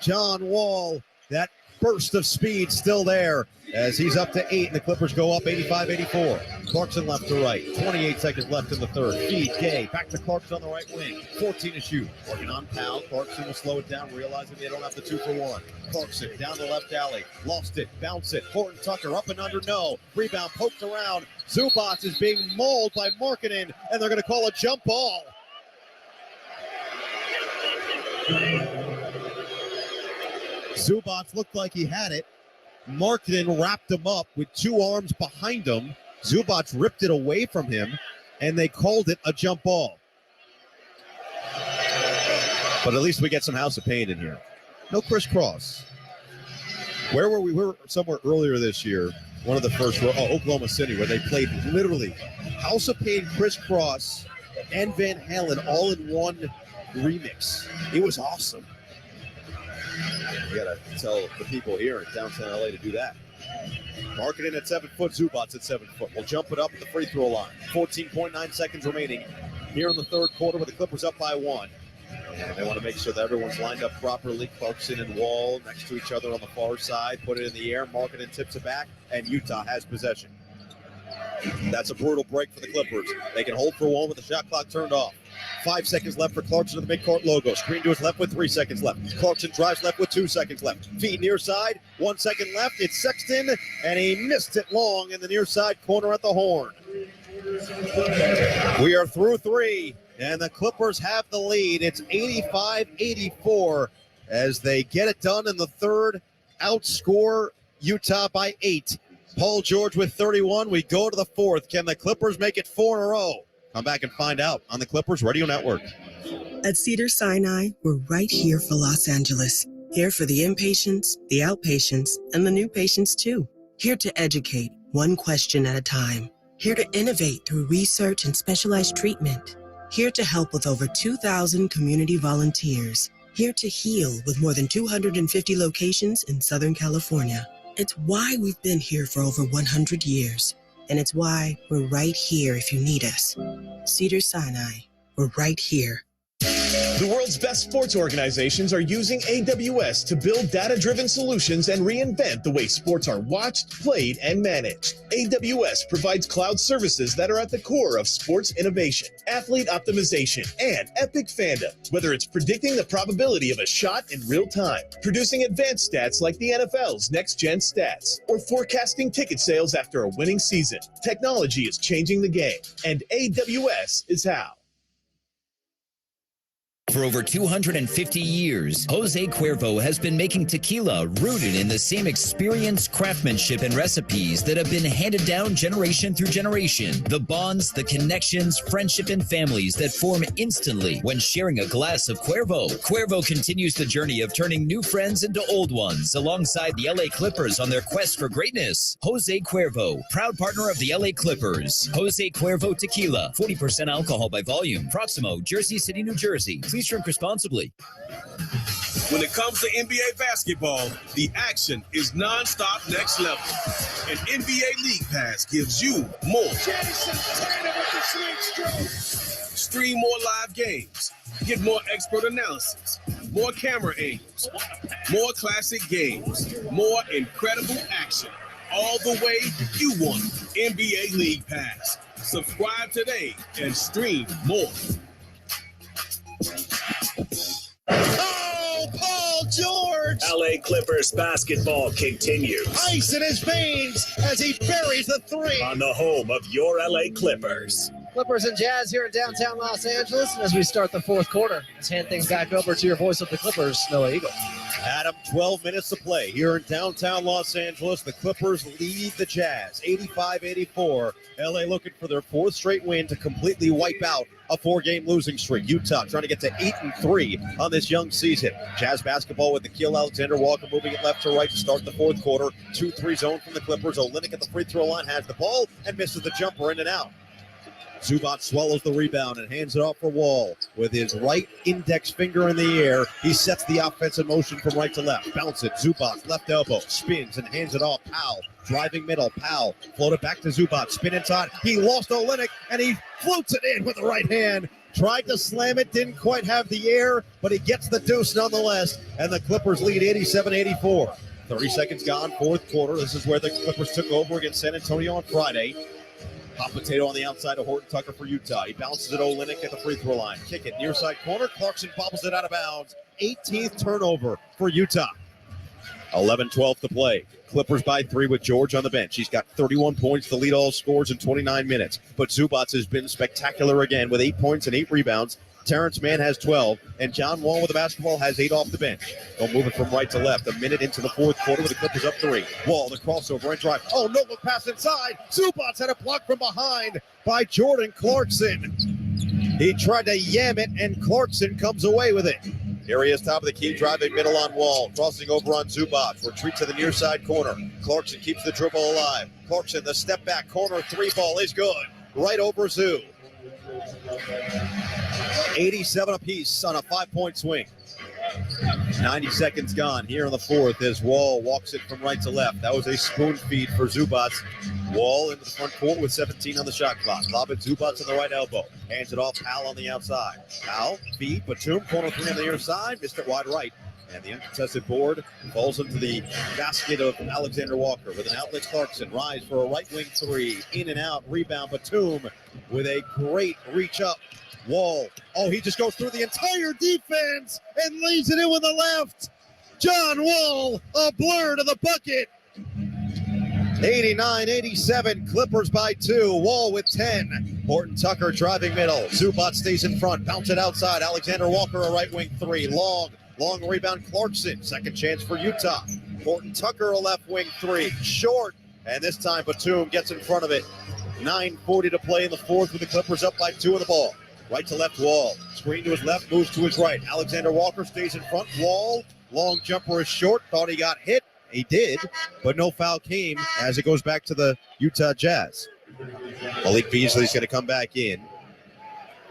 John Wall, that burst of speed still there as he's up to 8 and the Clippers go up 85-84. Clarkson left to right. 28 seconds left in the third. Feed Gay back to Clarkson on the right wing. 14 to shoot. Working on Powell. Clarkson will slow it down, realizing they don't have the 2 for 1. Clarkson down the left alley. Lost it. Bounce it. Horton Tucker up and under. No. Rebound poked around. Zubac is being mauled by Markkanen, and they're going to call a jump ball. Zubac looked like he had it. Markkanen wrapped him up with 2 arms behind him. Zubac ripped it away from him, and they called it a jump ball. But at least we get some House of Pain in here. No crisscross. Where were we? We were somewhere earlier this year. One of the first, Oklahoma City, where they played literally House of Pain, crisscross, and Van Halen all in one remix. It was awesome. You gotta tell the people here in downtown LA to do that. Markkanen at 7 foot, Zubac at 7 foot. We'll jump it up at the free throw line. 14.9 seconds remaining here in the third quarter with the Clippers up by 1. And they want to make sure that everyone's lined up properly. Clarkson and Wall next to each other on the far side. Put it in the air. Markkanen tips it back, and Utah has possession. That's a brutal break for the Clippers. They can hold for 1 with the shot clock turned off. 5 seconds left for Clarkson to the midcourt logo. Screen to his left with 3 seconds left. Clarkson drives left with 2 seconds left. Feed near side, 1 second left. It's Sexton, and he missed it long in the near side corner at the horn. We are through 3, and the Clippers have the lead. It's 85-84 as they get it done in the third. Outscore Utah by 8. Paul George with 31. We go to the fourth. Can the Clippers make it 4 in a row? Come back and find out on the Clippers Radio Network. At Cedars-Sinai, we're right here for Los Angeles. Here for the inpatients, the outpatients, and the new patients too. Here to educate, one question at a time. Here to innovate through research and specialized treatment. Here to help with over 2,000 community volunteers. Here to heal with more than 250 locations in Southern California. It's why we've been here for over 100 years. And it's why we're right here if you need us. Cedars-Sinai, we're right here. The world's best sports organizations are using AWS to build data-driven solutions and reinvent the way sports are watched, played, and managed. AWS provides cloud services that are at the core of sports innovation, athlete optimization, and epic fandom. Whether it's predicting the probability of a shot in real time, producing advanced stats like the NFL's next-gen stats, or forecasting ticket sales after a winning season, technology is changing the game, and AWS is how. For over 250 years, Jose Cuervo has been making tequila rooted in the same experience, craftsmanship, and recipes that have been handed down generation through generation. The bonds, the connections, friendship, and families that form instantly when sharing a glass of Cuervo. Cuervo continues the journey of turning new friends into old ones alongside the LA Clippers on their quest for greatness. Jose Cuervo, proud partner of the LA Clippers. Jose Cuervo Tequila, 40% alcohol by volume. Proximo, Jersey City, New Jersey. Please drink responsibly. When it comes to NBA basketball, the action is nonstop next level. And NBA League Pass gives you more. Stream more live games. Get more expert analysis. More camera angles. More classic games. More incredible action. All the way you want. NBA League Pass. Subscribe today and stream more. Oh, Paul George! LA Clippers basketball continues. Ice in his veins as he buries the three. On the home of your LA Clippers. Clippers and Jazz here in downtown Los Angeles. And as we start the fourth quarter, let's hand things back over to your voice of the Clippers, Noah Eagle. Adam, 12 minutes to play here in downtown Los Angeles. The Clippers lead the Jazz 85-84. LA looking for their fourth straight win to completely wipe out a four-game losing streak. Utah trying to get to 8-3 on this young season. Jazz basketball with Nickeil Alexander-Walker moving it left to right to start the fourth quarter. 2-3 zone from the Clippers. Olynyk at the free throw line has the ball and misses the jumper in and out. Zubac swallows the rebound and hands it off for Wall. With his right index finger in the air, he sets the offense in motion from right to left. Bounce it, Zubac, left elbow, spins and hands it off. Powell, driving middle. Powell, floated back to Zubac, spin inside. He lost Olynyk, and he floats it in with the right hand. Tried to slam it, didn't quite have the air, but he gets the deuce nonetheless, and the Clippers lead 87-84. 30 seconds gone, fourth quarter. This is where the Clippers took over against San Antonio on Friday. Hot potato on the outside of Horton Tucker for Utah. He bounces it Olynyk at the free throw line. Kick it near side corner. Clarkson bobbles it out of bounds. 18th turnover for Utah. 11-12 to play. Clippers by 3 with George on the bench. He's got 31 points to lead all scores in 29 minutes. But Zubac has been spectacular again with 8 points and 8 rebounds. Terrence Mann has 12, and John Wall with the basketball has 8 off the bench. They'll move it from right to left. A minute into the fourth quarter with the Clippers up 3. Wall, the crossover and drive. Oh, no look pass inside. Zubac had a block from behind by Jordan Clarkson. He tried to yam it, and Clarkson comes away with it. Here he is, top of the key, driving middle on Wall, crossing over on Zubac. Retreat to the near side corner. Clarkson keeps the dribble alive. Clarkson, the step back corner 3 ball is good. Right over Zoo. 87 apiece on a 5-point swing. 90 seconds gone here in the fourth as Wall walks it from right to left. That was a spoon feed for Zubac. Wall into the front court with 17 on the shot clock. Lob it, Zubac on the right elbow. Hands it off, Powell on the outside. Powell, feed, Batum, corner 3 on the near side. Missed it wide right. And the uncontested board falls into the basket of Alexander Walker with an outlet. Clarkson rise for a right wing 3. In and out, rebound, Batum with a great reach up. Wall. Oh, he just goes through the entire defense and lays it in with the left. John Wall, a blur to the bucket. 89-87, Clippers by 2. Wall with 10. Horton Tucker driving middle. Zubac stays in front. Bounce it outside. Alexander Walker, a right wing 3. Long rebound, Clarkson. Second chance for Utah. Horton Tucker, a left wing 3. Short. And this time Batum gets in front of it. 9:40 to play in the fourth with the Clippers up by 2 on the ball. Right to left, Wall. Screen to his left, moves to his right. Alexander Walker stays in front. Wall, long jumper is short. Thought he got hit. He did, but no foul came as it goes back to the Utah Jazz. Malik Beasley's going to come back in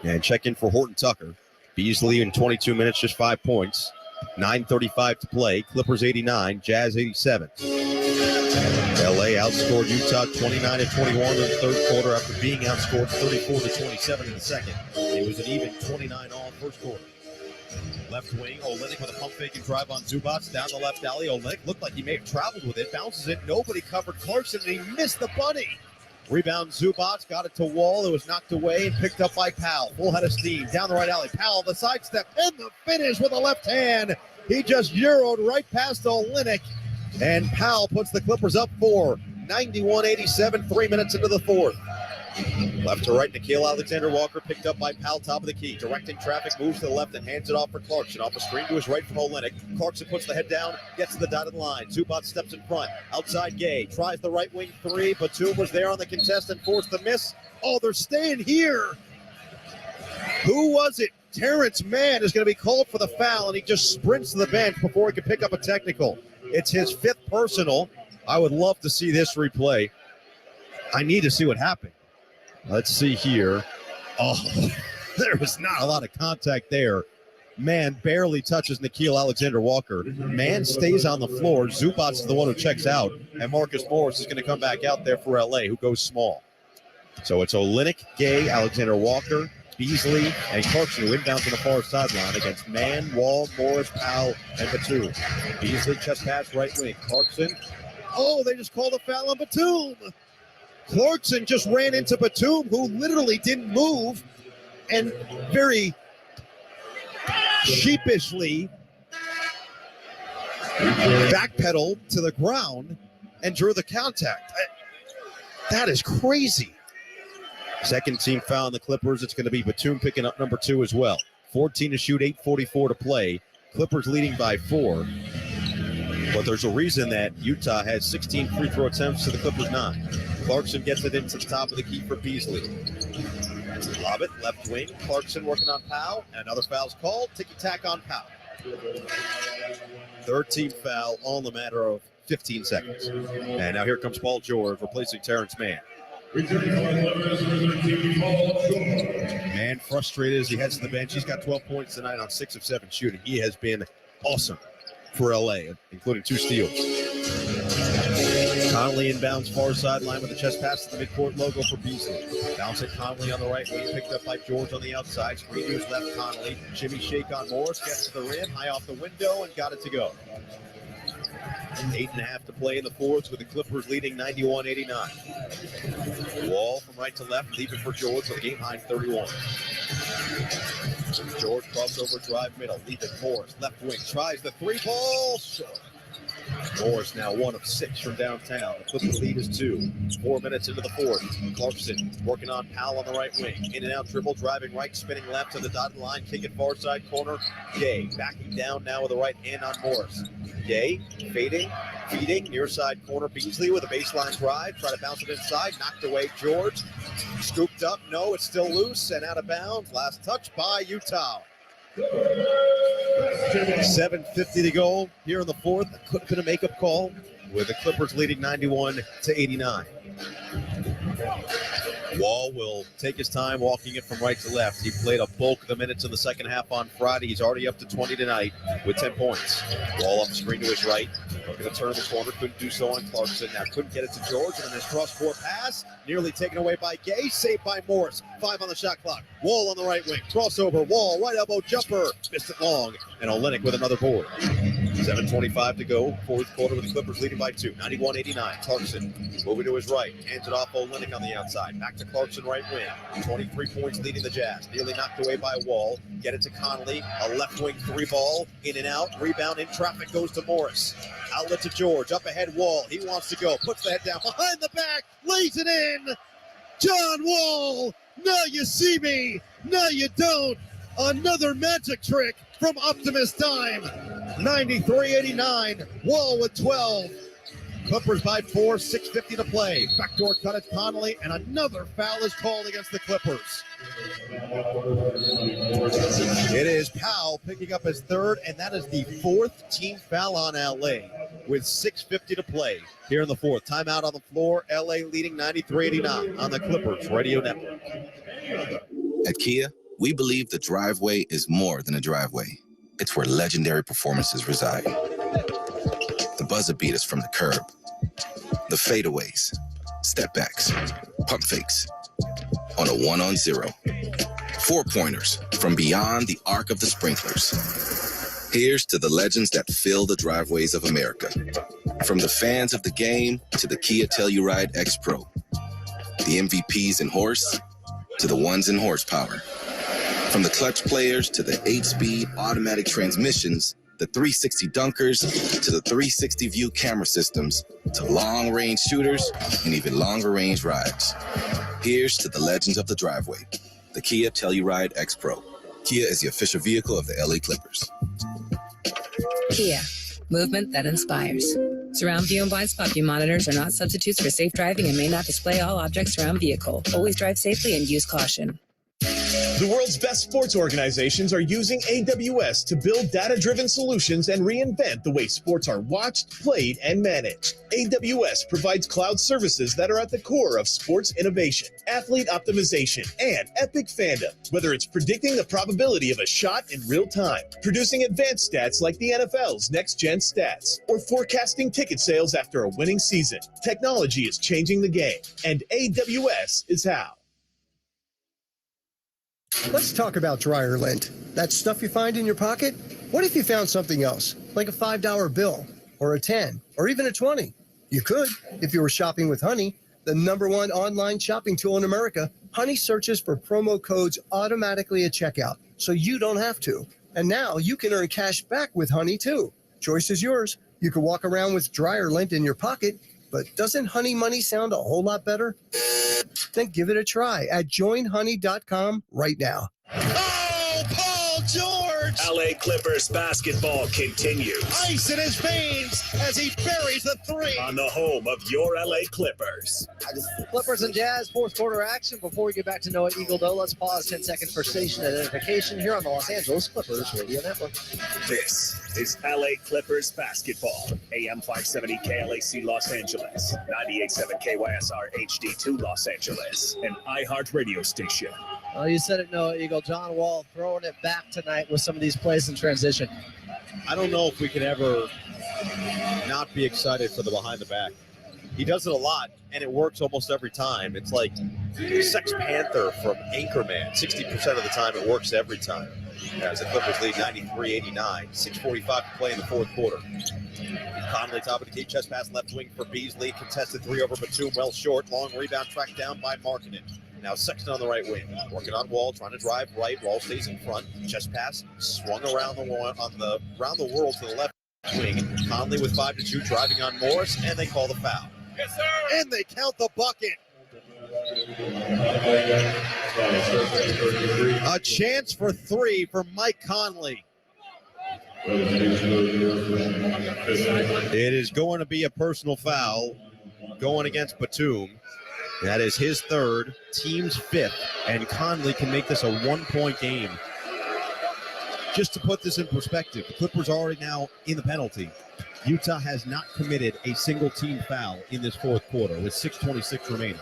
and check in for Horton Tucker. Beasley in 22 minutes, just 5 points. 9:35 to play. Clippers 89, Jazz 87. LA outscored Utah 29-21 in the third quarter after being outscored 34-27 in the second. It was an even 29 all first quarter. Left wing, Olynyk with a pump fake and drive on Zubac down the left alley. Olynyk looked like he may have traveled with it. Bounces it. Nobody covered Clarkson, and he missed the bunny. Rebound Zubac, got it to Wall. It was knocked away and picked up by Powell. Full head of steam down the right alley. Powell, the sidestep and the finish with the left hand. He just Euroed right past Olynyk. And Powell puts the Clippers up 4. 91-87, 3 minutes into the fourth. Left to right, Nickeil Alexander Walker picked up by Powell, top of the key. Directing traffic, moves to the left and hands it off for Clarkson. Off a screen to his right from Olynyk. Clarkson puts the head down, gets to the dotted line. Zubac steps in front. Outside Gay, tries the right wing 3. Batum was there on the contest and forced the miss. Oh, they're staying here. Who was it? Terrence Mann is going to be called for the foul, and he just sprints to the bench before he can pick up a technical. It's his 5th personal. I would love to see this replay. I need to see what happened. Let's see here. Oh, there was not a lot of contact there. Mann barely touches Nickeil Alexander Walker. Mann stays on the floor. Zubac is the one who checks out, and Marcus Morris is going to come back out there for LA, who goes small. So it's Olynyk, Gay, Alexander Walker, Beasley, and Clarkson, who inbounds on the far sideline against Mann, Wall, Morris, Powell, and Batum. Beasley, chest pass, right wing. Clarkson. Oh, they just called a foul on Batum. Clarkson just ran into Batum, who literally didn't move, and very sheepishly backpedaled to the ground and drew the contact. That is crazy. Second team foul on the Clippers. It's going to be Batum picking up number 2 as well. 14 to shoot, 8:44 to play. Clippers leading by 4. But there's a reason that Utah has 16 free throw attempts to the Clippers 9. Clarkson gets it into the top of the key for Beasley. Lob it, left wing. Clarkson working on Powell. And another foul's called. Ticky-tack on Powell. Third team foul on the matter of 15 seconds. And now here comes Paul George replacing Terrence Mann. Mann frustrated as he heads to the bench. He's got 12 points tonight on 6 of 7 shooting. He has been awesome for LA, including 2 steals. Conley inbounds far sideline with a chest pass to the midcourt logo for Beasley. Bounce it Conley on the right wing, picked up by George on the outside. Screen to his left, Conley. Jimmy shake on Morris, gets to the rim, high off the window, and got it to go. 8.5 to play in the fourth with the Clippers leading 91-89. Wall from right to left, leaving for George with a game-high 31. George crossover drive middle, leaving Morris. Left wing, tries the 3-ball, short. Morris now 1 of 6 from downtown. The Clippers lead is 2. 4 minutes into the fourth. Clarkson working on Powell on the right wing. In and out dribble, driving right, spinning left to the dotted line, kicking far side corner. Gay backing down now with the right hand on Morris. Gay fading, feeding, near side corner. Beasley with a baseline drive. Try to bounce it inside. Knocked away George. Scooped up. No, it's still loose and out of bounds. Last touch by Utah. 7:50 to go here in the fourth. That could have been a makeup call with the Clippers leading 91-89. Wall will take his time walking it from right to left. He played a bulk of the minutes in the second half on Friday. He's already up to 20 tonight with 10 points. Wall up the screen to his right. Looking to turn the corner. Couldn't do so on Clarkson. Now couldn't get it to George. And then his cross-court pass. Nearly taken away by Gay. Saved by Morris. 5 on the shot clock. Wall on the right wing. Crossover. Wall. Right elbow jumper. Missed it long. And Olynyk with another board. 7:25 to go. Fourth quarter with the Clippers leading by 2. 91-89. Clarkson moving to his right. Hands it off Olynyk on the outside. Back to Clarkson right wing. 23 points leading the Jazz. Nearly knocked away by Wall. Get it to Conley. A left wing 3-ball. In and out. Rebound in traffic goes to Morris. Outlet to George. Up ahead Wall. He wants to go. Puts the head down. Behind the back. Lays it in. John Wall. Now you see me. Now you don't. Another magic trick from Optimus Time. 93-89. Wall with 12. Clippers by 4, 6:50 to play. Backdoor cut at Conley, and another foul is called against the Clippers. It is Powell picking up his third, and that is the 4th team foul on LA with 6:50 to play here in the fourth. Timeout on the floor. LA leading 93-89 on the Clippers Radio Network. At Kia, we believe the driveway is more than a driveway. It's where legendary performances reside. The buzzer beaters from the curb, the fadeaways, step backs, pump fakes, on a 1-on-0, 4-pointers from beyond the arc of the sprinklers. Here's to the legends that fill the driveways of America. From the fans of the game to the Kia Telluride X Pro, the MVPs in horse to the ones in horsepower. From the clutch players to the 8-speed automatic transmissions, the 360 dunkers to the 360 view camera systems, to long-range shooters and even longer-range rides. Here's to the legends of the driveway, the Kia Telluride X Pro. Kia is the official vehicle of the LA Clippers. Kia, movement that inspires. Surround view and blind spot view monitors are not substitutes for safe driving and may not display all objects around vehicle. Always drive safely and use caution. The world's best sports organizations are using AWS to build data-driven solutions and reinvent the way sports are watched, played, and managed. AWS provides cloud services that are at the core of sports innovation, athlete optimization, and epic fandom. Whether it's predicting the probability of a shot in real time, producing advanced stats like the NFL's next-gen stats, or forecasting ticket sales after a winning season, technology is changing the game, and AWS is how. Let's talk about dryer lint. That stuff you find in your pocket? What if you found something else, like a $5 bill, or a 10, or even a 20? You could, if you were shopping with Honey. the #1 online shopping tool in America, Honey searches for promo codes automatically at checkout, so you don't have to. And now you can earn cash back with Honey, too. Choice is yours. You can walk around with dryer lint in your pocket, but doesn't Honey Money sound a whole lot better? Then give it a try at joinhoney.com right now. Oh, Paul George! LA Clippers basketball continues. Ice in his veins as he buries the three. On the home of your LA Clippers. Clippers and Jazz fourth quarter action. Before we get back to Noah Eagle, though, let's pause 10 seconds for station identification here on the Los Angeles Clippers Radio Network. This is LA Clippers basketball. AM 570 KLAC Los Angeles, 98.7 KYSR HD2 Los Angeles, an iHeart radio station. You said it, Noah Eagle. John Wall throwing it back tonight with some of these plays in transition. I don't know if we can ever not be excited for the behind the back. He does it a lot, and it works almost every time. It's like Sex Panther from Anchorman. 60% of the time, it works every time. As the Clippers lead 93-89. 6:45 to play in the fourth quarter. Conley, top of the key, chest pass left wing for Beasley. Contested three over Batum, well short. Long rebound tracked down by Markkanen. Now Sexton on the right wing, working on Wall, trying to drive right. Wall stays in front. Chest pass swung around the world to the left wing. Conley with 5 to 2, driving on Morris, and they call the foul. Yes, sir. And they count the bucket. A chance for 3 for Mike Conley. It is going to be a personal foul going against Batum. That is his third, team's fifth, and Conley can make this a 1-point game. Just to put this in perspective, the Clippers are already now in the penalty. Utah has not committed a single team foul in this fourth quarter with 6:26 remaining.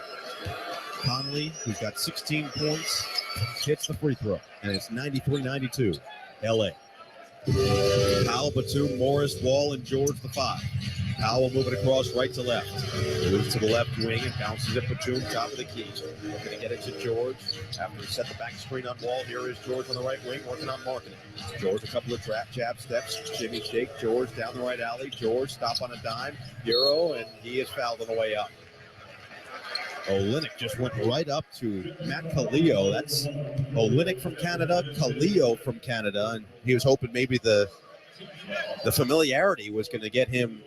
Conley, who's got 16 points, hits the free throw, and it's 93-92, LA. Powell, Batum, Morris, Wall, and George the 5. Powell moving across right to left. Moves to the left wing and bounces it Batum, top of the key. Looking to get it to George. After he set the back screen on Wall, here is George on the right wing, working on Markkanen. George, a couple of jab steps. Jimmy shake. George down the right alley. George stop on a dime. Euro, and he is fouled on the way up. Olynyk just went right up to Matt Kaleo. That's Olynyk from Canada, Kaleo from Canada, and he was hoping maybe the familiarity was going to get him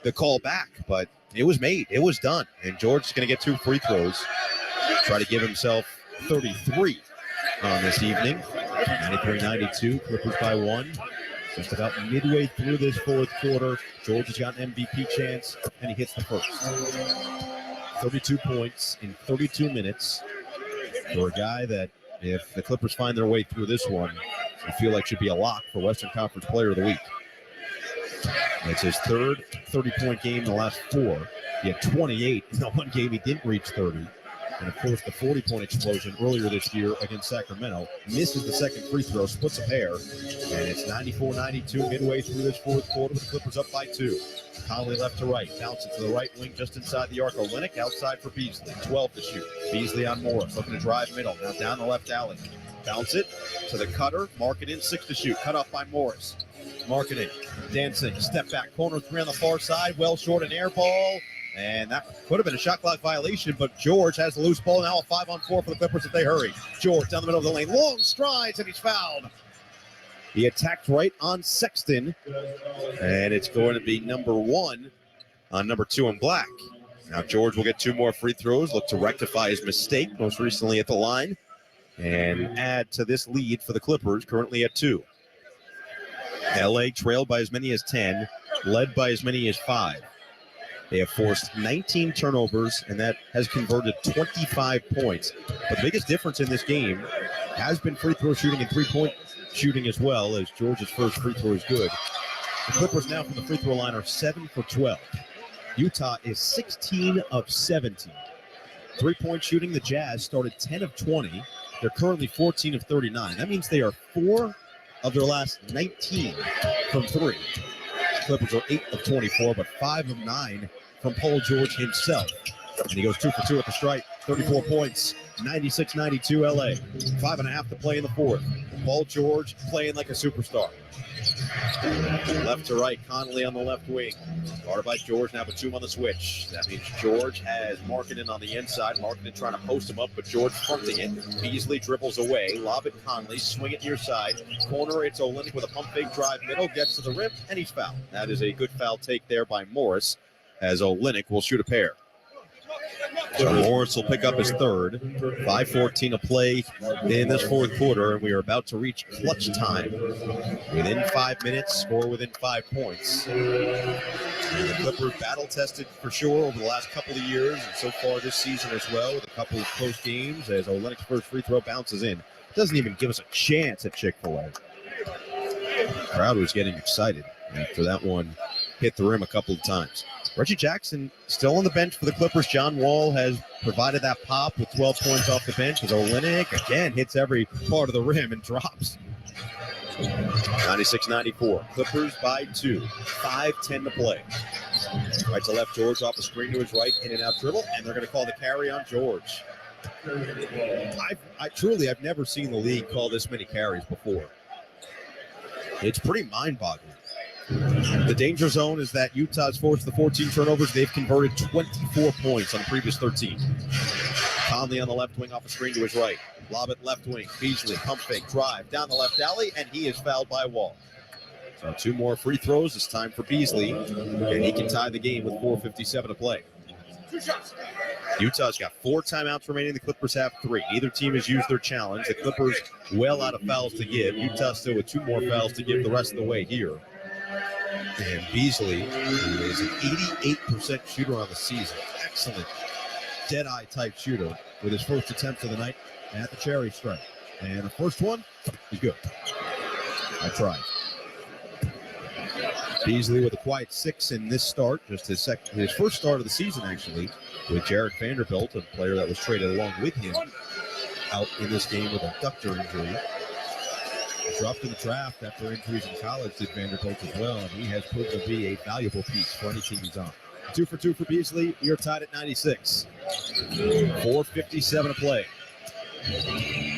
the call back, but it was made. It was done, and George is going to get 2 free throws. Try to give himself 33 on this evening. 93-92, Clippers by 1. Just about midway through this fourth quarter, George has got an MVP chance, and he hits the first. 32 points in 32 minutes for a guy that, if the Clippers find their way through this one, I feel like should be a lock for Western Conference Player of the Week. It's his third 30-point game in the last 4. He had 28 in the one game he didn't reach 30. And, of course, the 40-point explosion earlier this year against Sacramento. Misses the second free throw, splits a pair. And it's 94-92 midway through this fourth quarter with the Clippers up by 2. Conley left to right, bounce it to the right wing just inside the arc. Olynyk outside for Beasley, 12 to shoot. Beasley on Morris, looking to drive middle, now down the left alley. Bounce it to the cutter, Markkanen, 6 to shoot, cut off by Morris. Markkanen dancing, step back, corner 3 on the far side, well short, an air ball. And that could have been a shot clock violation, but George has the loose ball. Now a 5-on-4 for the Clippers if they hurry. George down the middle of the lane, long strides, and he's fouled. He attacked right on Sexton, and it's going to be number 1 on number 2 in black. Now George will get 2 more free throws, look to rectify his mistake, most recently at the line, and add to this lead for the Clippers, currently at 2. LA trailed by as many as 10, led by as many as 5. They have forced 19 turnovers, and that has converted 25 points. But the biggest difference in this game has been free throw shooting and 3-point shooting as well, as George's first free throw is good. The Clippers now from the free throw line are 7 for 12. Utah is 16 of 17. 3-point shooting, the Jazz started 10 of 20. They're currently 14 of 39. That means they are 4 of their last 19 from 3. Clippers are 8 of 24, but 5 of 9 from Paul George himself. And he goes 2 for 2 at the stripe, 34 points, 96-92 LA. 5.5 to play in the fourth. Paul George playing like a superstar. Left to right, Conley on the left wing. Guarded by George, now Batum on the switch. That means George has Markkanen on the inside. Markkanen trying to post him up, but George fronting it. Beasley dribbles away. Lob it Conley, swing it near side. Corner, it's Olynyk with a pump fake drive middle, gets to the rim, and he's fouled. That is a good foul take there by Morris, as Olynyk will shoot a pair. So Morris will pick up his third. 5:14 to play in this fourth quarter, and we are about to reach clutch time. Within 5 minutes, score within 5 points. And the Clippers battle-tested for sure over the last couple of years, and so far this season as well, with a couple of close games as Olynyk's first free throw bounces in. Doesn't even give us a chance at Chick-fil-A. The crowd was getting excited after that one hit the rim a couple of times. Reggie Jackson still on the bench for the Clippers. John Wall has provided that pop with 12 points off the bench as Olynyk again hits every part of the rim and drops. 96-94. Clippers by 2. 5:10 to play. Right to left, George off the screen to his right, in and out dribble, and they're going to call the carry on George. I've never seen the league call this many carries before. It's pretty mind-boggling. The danger zone is that Utah's forced the 14 turnovers. They've converted 24 points on the previous 13. Conley on the left wing off a screen to his right. Lob it left wing. Beasley, pump fake, drive down the left alley, and he is fouled by Wall. So 2 more free throws. It's time for Beasley, and he can tie the game with 4:57 to play. Utah's got 4 timeouts remaining. The Clippers have 3. Neither team has used their challenge. The Clippers well out of fouls to give. Utah still with 2 more fouls to give the rest of the way here. And Beasley, who is an 88% shooter on the season, excellent dead-eye type shooter with his first attempt of the night at the cherry stripe. And the first one is good. I tried. Beasley with a quiet 6 in this start, just his first start of the season, actually, with Jared Vanderbilt, a player that was traded along with him, out in this game with a adductor injury. Dropped in the draft after injuries in college, did Vanderbilt as well, and he has proved to be a valuable piece for any team he's on. 2 for 2 for Beasley. We are tied at 96. 4:57 to play.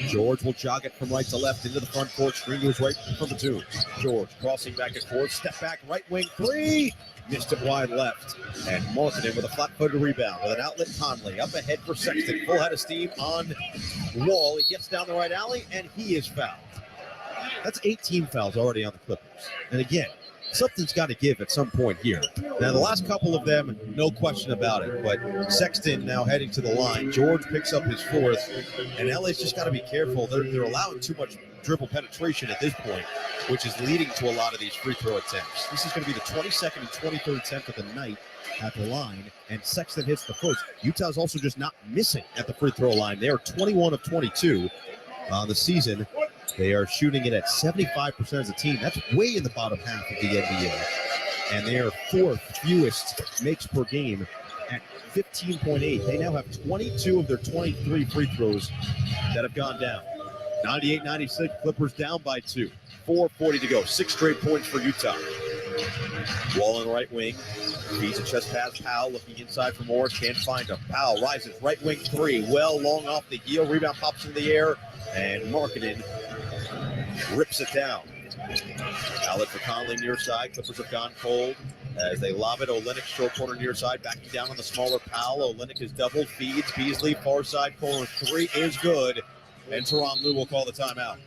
George will jog it from right to left into the front court. Screen to his right from the 2. George crossing back and forth. Step back, right wing 3. Missed it wide left. And Markkanen with a flat-footed rebound with an outlet. Conley up ahead for Sexton. Full head of steam on Wall. He gets down the right alley, and he is fouled. That's 18 fouls already on the Clippers. And again, something's got to give at some point here. Now, the last couple of them, no question about it. But Sexton now heading to the line. George picks up his 4th. And LA's just got to be careful. They're allowing too much dribble penetration at this point, which is leading to a lot of these free throw attempts. This is going to be the 22nd and 23rd attempt of the night at the line. And Sexton hits the first. Utah's also just not missing at the free throw line. They are 21 of 22 on the season. They are shooting it at 75% as a team. That's way in the bottom half of the NBA. And they are 4th fewest makes per game at 15.8. They now have 22 of their 23 free throws that have gone down. 98-96, Clippers down by 2. 4:40 to go. 6 straight points for Utah. Wall on right wing. Feeds a chest pass. Powell looking inside for Morris. Can't find him. Powell rises right wing 3. Well long off the heel. Rebound pops in the air. And Markkanen rips it down. Outlet for Conley near side. Clippers have gone cold as they lob it. Olynyk short corner near side. Backing down on the smaller Powell. Olynyk is doubled. Feeds. Beasley far side corner 3 is good. And Tyronn Lue will call the timeout.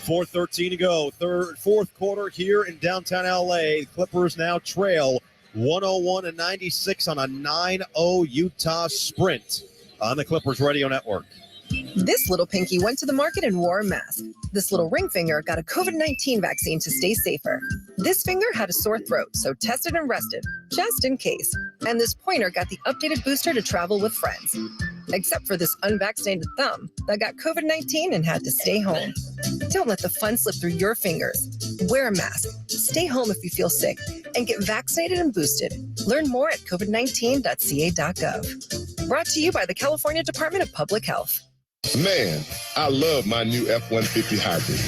4:13 to go. Fourth quarter here in downtown LA. The Clippers now trail 101-96 on a 9-0 Utah Sprint on the Clippers Radio Network. This little pinky went to the market and wore a mask. This little ring finger got a COVID-19 vaccine to stay safer. This finger had a sore throat, so tested and rested, just in case. And this pointer got the updated booster to travel with friends. Except for this unvaccinated thumb that got COVID-19 and had to stay home. Don't let the fun slip through your fingers. Wear a mask, stay home if you feel sick, and get vaccinated and boosted. Learn more at covid19.ca.gov. Brought to you by the California Department of Public Health. Man, I love my new F-150 hybrid.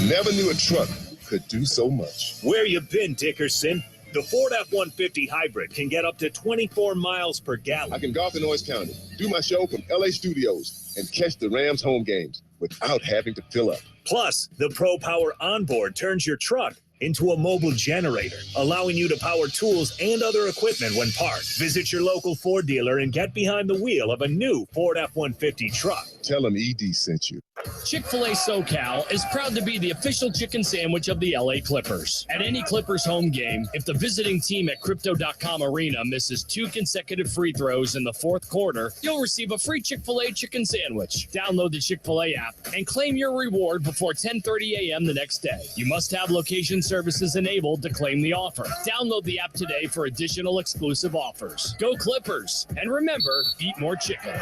Never knew a truck could do so much. Where you been, Dickerson? The Ford F-150 Hybrid can get up to 24 miles per gallon. I can golf in Orange County, do my show from LA studios, and catch the Rams home games without having to fill up. Plus, the Pro Power Onboard turns your truck into a mobile generator, allowing you to power tools and other equipment when parked. Visit your local Ford dealer and get behind the wheel of a new Ford F-150 truck. Tell them ED sent you. Chick-fil-A SoCal is proud to be the official chicken sandwich of the LA Clippers. At any Clippers home game, if the visiting team at Crypto.com Arena misses 2 consecutive free throws in the fourth quarter, you'll receive a free Chick-fil-A chicken sandwich. Download the Chick-fil-A app and claim your reward before 10:30 a.m. the next day. You must have location services enabled to claim the offer. Download the app today for additional exclusive offers. Go Clippers! And remember, eat more chicken.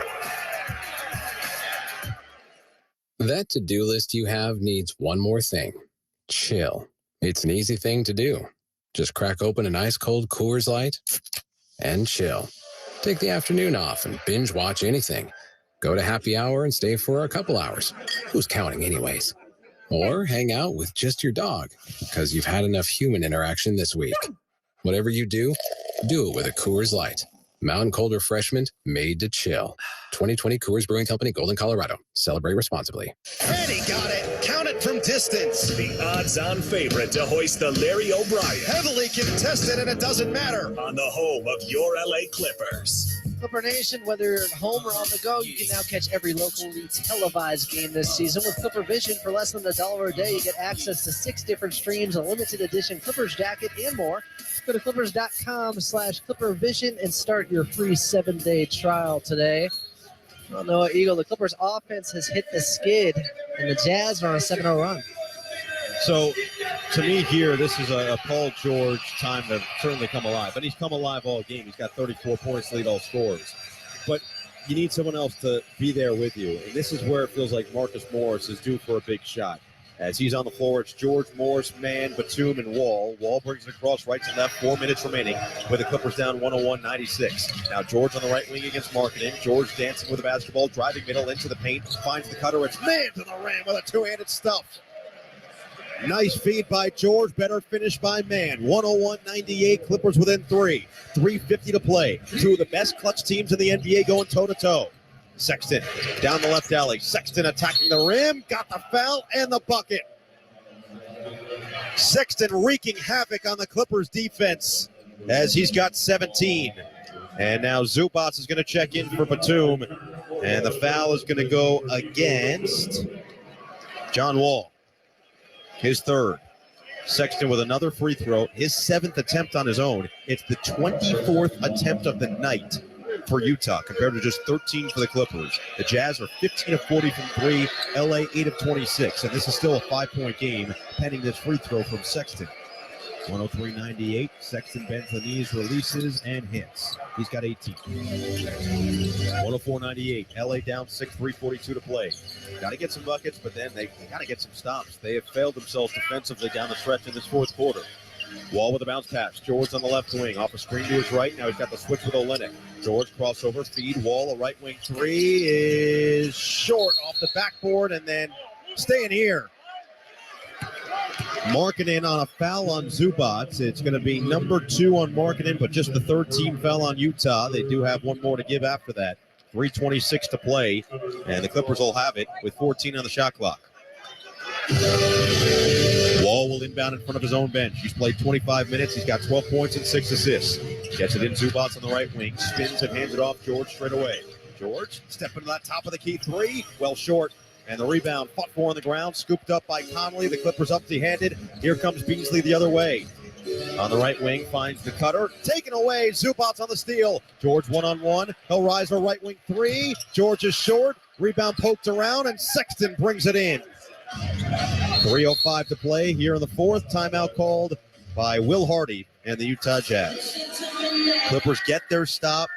That to-do list you have needs one more thing. Chill. It's an easy thing to do. Just crack open an ice-cold Coors Light and chill. Take the afternoon off and binge watch anything. Go to happy hour and stay for a couple hours. Who's counting anyways? Or hang out with just your dog because you've had enough human interaction this week. Whatever you do it with a Coors Light. Mountain Cold Refreshment made to chill. 2020 Coors Brewing Company, Golden, Colorado. Celebrate responsibly. Freddie got it. Count it from distance. The odds-on favorite to hoist the Larry O'Brien. Heavily contested, and it doesn't matter. On the home of your LA Clippers. Clipper Nation, whether you're at home or on the go, you can now catch every locally televised game this season with Clipper Vision. For less than $1 a day, you get access to 6 different streams, a limited edition Clippers jacket, and more. Go to clippers.com/ClipperVision and start your free 7-day trial today. Well, Noah Eagle, the Clippers offense has hit the skid, and the Jazz are on a 7-0 run. So, to me here, this is a Paul George time to certainly come alive. But he's come alive all game. He's got 34 points, lead all scorers. But you need someone else to be there with you. And this is where it feels like Marcus Morris is due for a big shot. As he's on the floor, it's George, Morris, Mann, Batum, and Wall. Wall brings it across right to left, 4 minutes remaining, with the Clippers down 101-96. Now George on the right wing against Markkanen. George dancing with the basketball, driving middle into the paint, finds the cutter. It's Mann to the rim with a two-handed stuff. Nice feed by George, better finish by Mann. 101-98, Clippers within 3. 3:50 to play. Two of the best clutch teams in the NBA going toe-to-toe. Sexton down the left alley. Sexton attacking the rim, got the foul and the bucket. Sexton wreaking havoc on the Clippers defense as he's got 17. And now Zubac is going to check in for Batum. And the foul is going to go against John Wall. His third. Sexton with another free throw. His 7th attempt on his own. It's the 24th attempt of the night for Utah compared to just 13 for the Clippers. The Jazz are 15 of 40 from 3, LA 8 of 26, and this is still a 5-point game pending this free throw from Sexton. 103-98, Sexton bends the knees, releases, and hits. He's got 18. 104-98, LA down 6, 3:42 to play. Got to get some buckets, but then they got to get some stops. They have failed themselves defensively down the stretch in this fourth quarter. Wall with a bounce pass. George on the left wing. Off a screen to his right. Now he's got the switch with Olynyk. George crossover, feed. Wall, a right wing three is short off the backboard and then staying here. Markkanen on a foul on Zubac. It's going to be number 2 on Markkanen, but just the 3rd team foul on Utah. They do have one more to give after that. 3:26 to play, and the Clippers will have it with 14 on the shot clock. Wall will inbound in front of his own bench. He's played 25 minutes. He's got 12 points and 6 assists. Gets it in Zubac on the right wing. Spins and hands it off George straight away. George stepping to that top of the key three. Well short. And the rebound fought for on the ground. Scooped up by Conley. The Clippers empty-handed. Here comes Beasley the other way. On the right wing, finds the cutter. Taken away. Zubac on the steal. George one-on-one. He'll rise a right wing three. George is short. Rebound poked around, and Sexton brings it in. 3:05 to play here in the fourth. Timeout called by Will Hardy and the Utah Jazz. Clippers get their stop,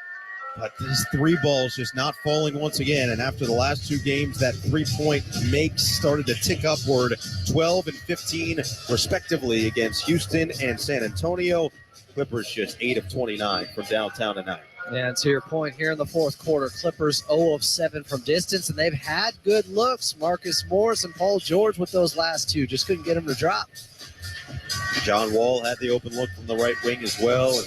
but this three ball's just not falling once again. And after the last 2 games, that three-point makes started to tick upward, 12 and 15 respectively against Houston and San Antonio. Clippers just 8 of 29 from downtown tonight. Yeah, to your point, here in the fourth quarter, Clippers 0 of 7 from distance, and they've had good looks. Marcus Morris and Paul George with those last 2. Just couldn't get them to drop. John Wall had the open look from the right wing as well. And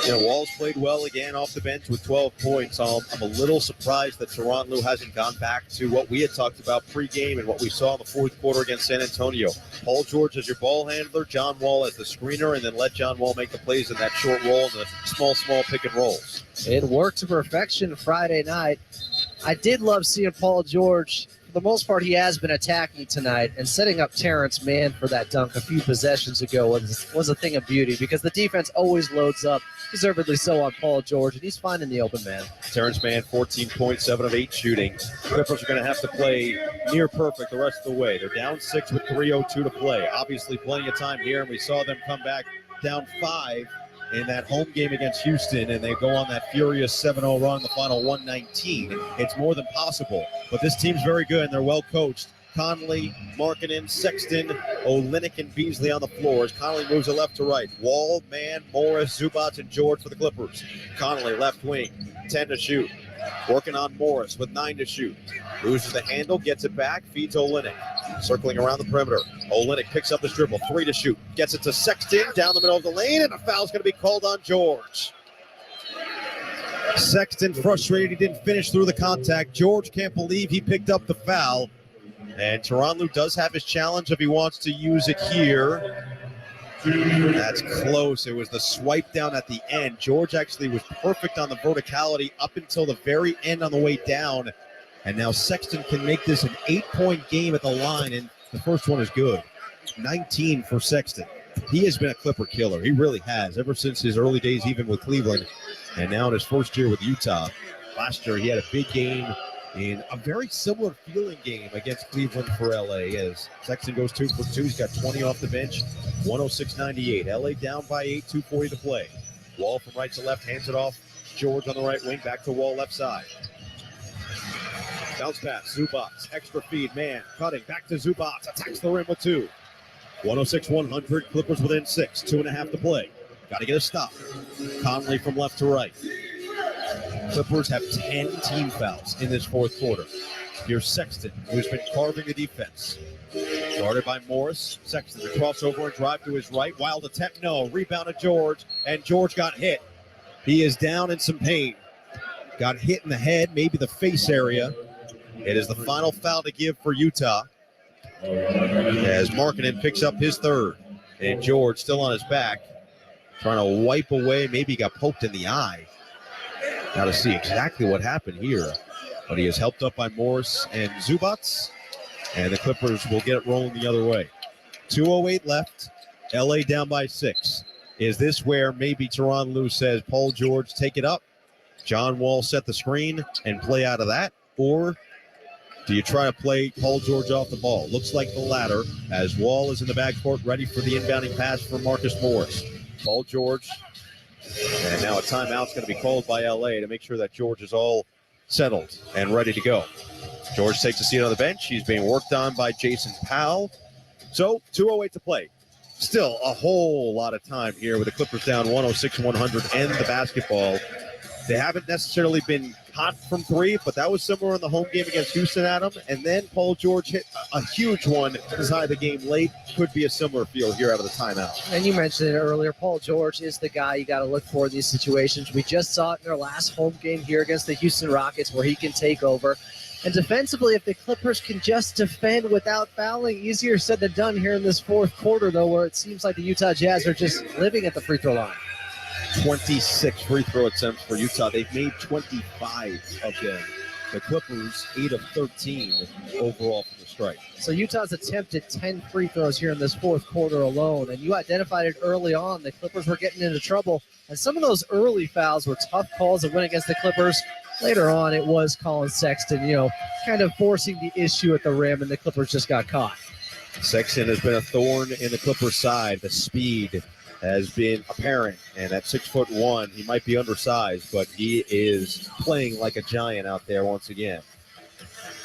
Walls played well again off the bench with 12 points. I'm a little surprised that Tyronn Lue hasn't gone back to what we had talked about pregame and what we saw in the fourth quarter against San Antonio. Paul George as your ball handler, John Wall as the screener, and then let John Wall make the plays in that short roll and the small pick and rolls. It worked to perfection Friday night. I did love seeing Paul George. For the most part, he has been attacking tonight, and setting up Terrence Mann for that dunk a few possessions ago was a thing of beauty because the defense always loads up, deservedly so, on Paul George, and he's finding the open man. Terrence Mann, 14 points, 7 of 8 shooting. Clippers are going to have to play near perfect the rest of the way. They're down 6 with 3:02 to play. Obviously, plenty of time here, and we saw them come back down 5 in that home game against Houston, and they go on that furious 7-0 run, the final 119. It's more than possible, but this team's very good, and they're well coached. Conley, Markkanen, Sexton, Olynyk, and Beasley on the floors. Conley moves it left to right. Wall, Mann, Morris, Zubac, and George for the Clippers. Conley, left wing, 10 to shoot. Working on Morris with 9 to shoot. Loses the handle, gets it back, feeds Olynyk. Circling around the perimeter. Olynyk picks up his dribble, 3 to shoot. Gets it to Sexton, down the middle of the lane, and a foul's going to be called on George. Sexton frustrated he didn't finish through the contact. George can't believe he picked up the foul. And Tyronn Lue does have his challenge if he wants to use it here. That's close. It was the swipe down at the end. George actually was perfect on the verticality up until the very end on the way down. And now Sexton can make this an 8-point game at the line, and the first one is good. 19 for Sexton. He has been a Clipper killer. He really has, ever since his early days even with Cleveland, and now in his first year with Utah. Last year he had a big game in a very similar feeling game against Cleveland for LA, as Sexton goes 2 for 2. He's got 20 off the bench, 106-98. LA down by 8, 2:40 to play. Wall from right to left, hands it off. George on the right wing, back to Wall left side. Bounce pass, Zubac, extra feed, man, cutting, back to Zubac, attacks the rim with 2. 106-100, Clippers within 6, 2.5 to play. Got to get a stop. Conley from left to right. Clippers have 10 team fouls in this fourth quarter. Here's Sexton, who's been carving the defense. Guarded by Morris. Sexton, the crossover and drive to his right. Wild attempt, no. Rebound to George, and George got hit. He is down in some pain. Got hit in the head, maybe the face area. It is the final foul to give for Utah, as Markkanen picks up his third. And George still on his back, trying to wipe away. Maybe he got poked in the eye. Got to see exactly what happened here. But he is helped up by Morris and Zubac, and the Clippers will get it rolling the other way. 2:08 left. LA down by 6. Is this where maybe Tyronn Lue says, Paul George, take it up? John Wall set the screen and play out of that? Or do you try to play Paul George off the ball? Looks like the latter, as Wall is in the backcourt ready for the inbounding pass for Marcus Morris. Paul George, and now a timeout's going to be called by LA to make sure that George is all settled and ready to go. George takes a seat on the bench. He's being worked on by Jason Powell. So 2:08 to play. Still a whole lot of time here with the Clippers down 106-100 and the basketball. They haven't necessarily been hot from 3, but that was similar in the home game against Houston, Adam. And then Paul George hit a huge one to decide the game late. Could be a similar feel here out of the timeout. And you mentioned it earlier, Paul George is the guy you got to look for in these situations. We just saw it in their last home game here against the Houston Rockets, where he can take over. And defensively, if the Clippers can just defend without fouling, easier said than done here in this fourth quarter, though, where it seems like the Utah Jazz are just living at the free throw line. 26 free throw attempts for Utah. They've made 25 of them. The Clippers, 8 of 13 overall from the strike. So Utah's attempted 10 free throws here in this fourth quarter alone. And you identified it early on. The Clippers were getting into trouble. And some of those early fouls were tough calls that went against the Clippers. Later on, it was Colin Sexton, kind of forcing the issue at the rim, and the Clippers just got caught. Sexton has been a thorn in the Clippers' side. The speed has been apparent, and at 6'1", he might be undersized, but he is playing like a giant out there once again.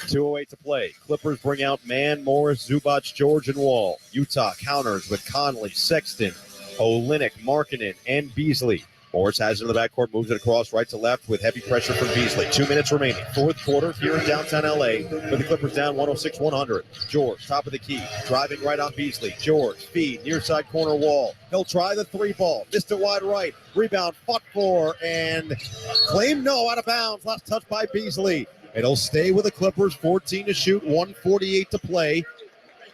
2:08 to play. Clippers bring out Mann, Morris, Zubac, George, and Wall. Utah counters with Conley, Sexton, Olynyk, Markkanen, and Beasley. Morris has it in the backcourt, moves it across right to left with heavy pressure from Beasley. 2 minutes remaining. Fourth quarter here in downtown LA with the Clippers down 106-100. George, top of the key, driving right on Beasley. George, feed, near side corner Wall. He'll try the three ball. Missed it wide right. Rebound, fought for, and claimed no, out of bounds. Last touch by Beasley. It'll stay with the Clippers. 14 to shoot, 1:48 to play.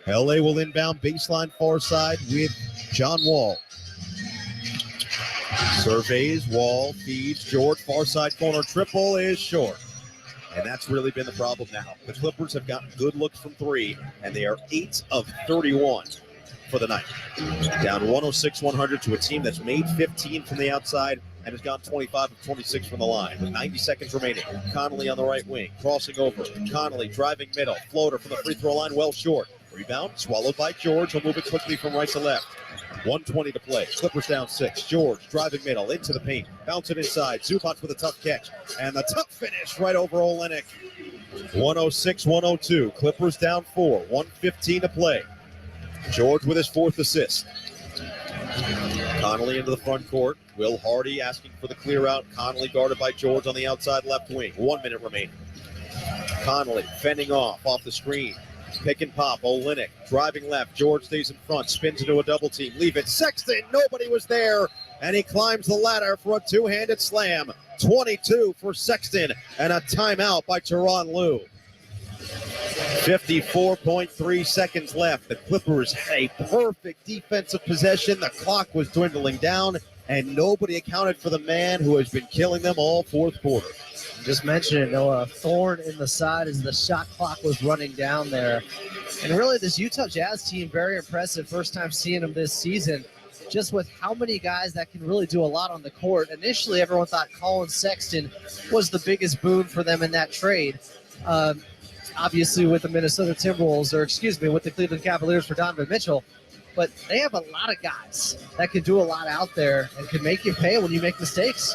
LA will inbound baseline far side with John Wall. Surveys, Wall, feeds, George, far side corner, triple is short. And that's really been the problem now. The Clippers have gotten good looks from three, and they are 8 of 31 for the night. Down 106-100 to a team that's made 15 from the outside and has gone 25 of 26 from the line. With 90 seconds remaining, Connolly on the right wing, crossing over. Connolly driving middle, floater from the free throw line, well short. Rebound, swallowed by George. He'll move it quickly from right to left. 1:20 to play. Clippers down 6. George driving middle into the paint. Bounce it inside. Zubac with a tough catch. And the tough finish right over Olynyk. 106-102. Clippers down 4. 1:15 to play. George with his 4th assist. Connolly into the front court. Will Hardy asking for the clear out. Connolly guarded by George on the outside left wing. 1 minute remaining. Connolly fending off the screen. Pick and pop, Olynyk driving left. George stays in front, spins into a double team. Leave it. Sexton, nobody was there. And he climbs the ladder for a two-handed slam. 22 for Sexton and a timeout by Tyronn Lue. 54.3 seconds left. The Clippers had a perfect defensive possession. The clock was dwindling down, and nobody accounted for the man who has been killing them all fourth quarter. Just mentioned it, Noah. Thorn in the side as the shot clock was running down there. And really, this Utah Jazz team, very impressive. First time seeing them this season, just with how many guys that can really do a lot on the court. Initially, everyone thought Colin Sexton was the biggest boon for them in that trade. Obviously, with the Minnesota Timberwolves, with the Cleveland Cavaliers for Donovan Mitchell. But they have a lot of guys that can do a lot out there and can make you pay when you make mistakes.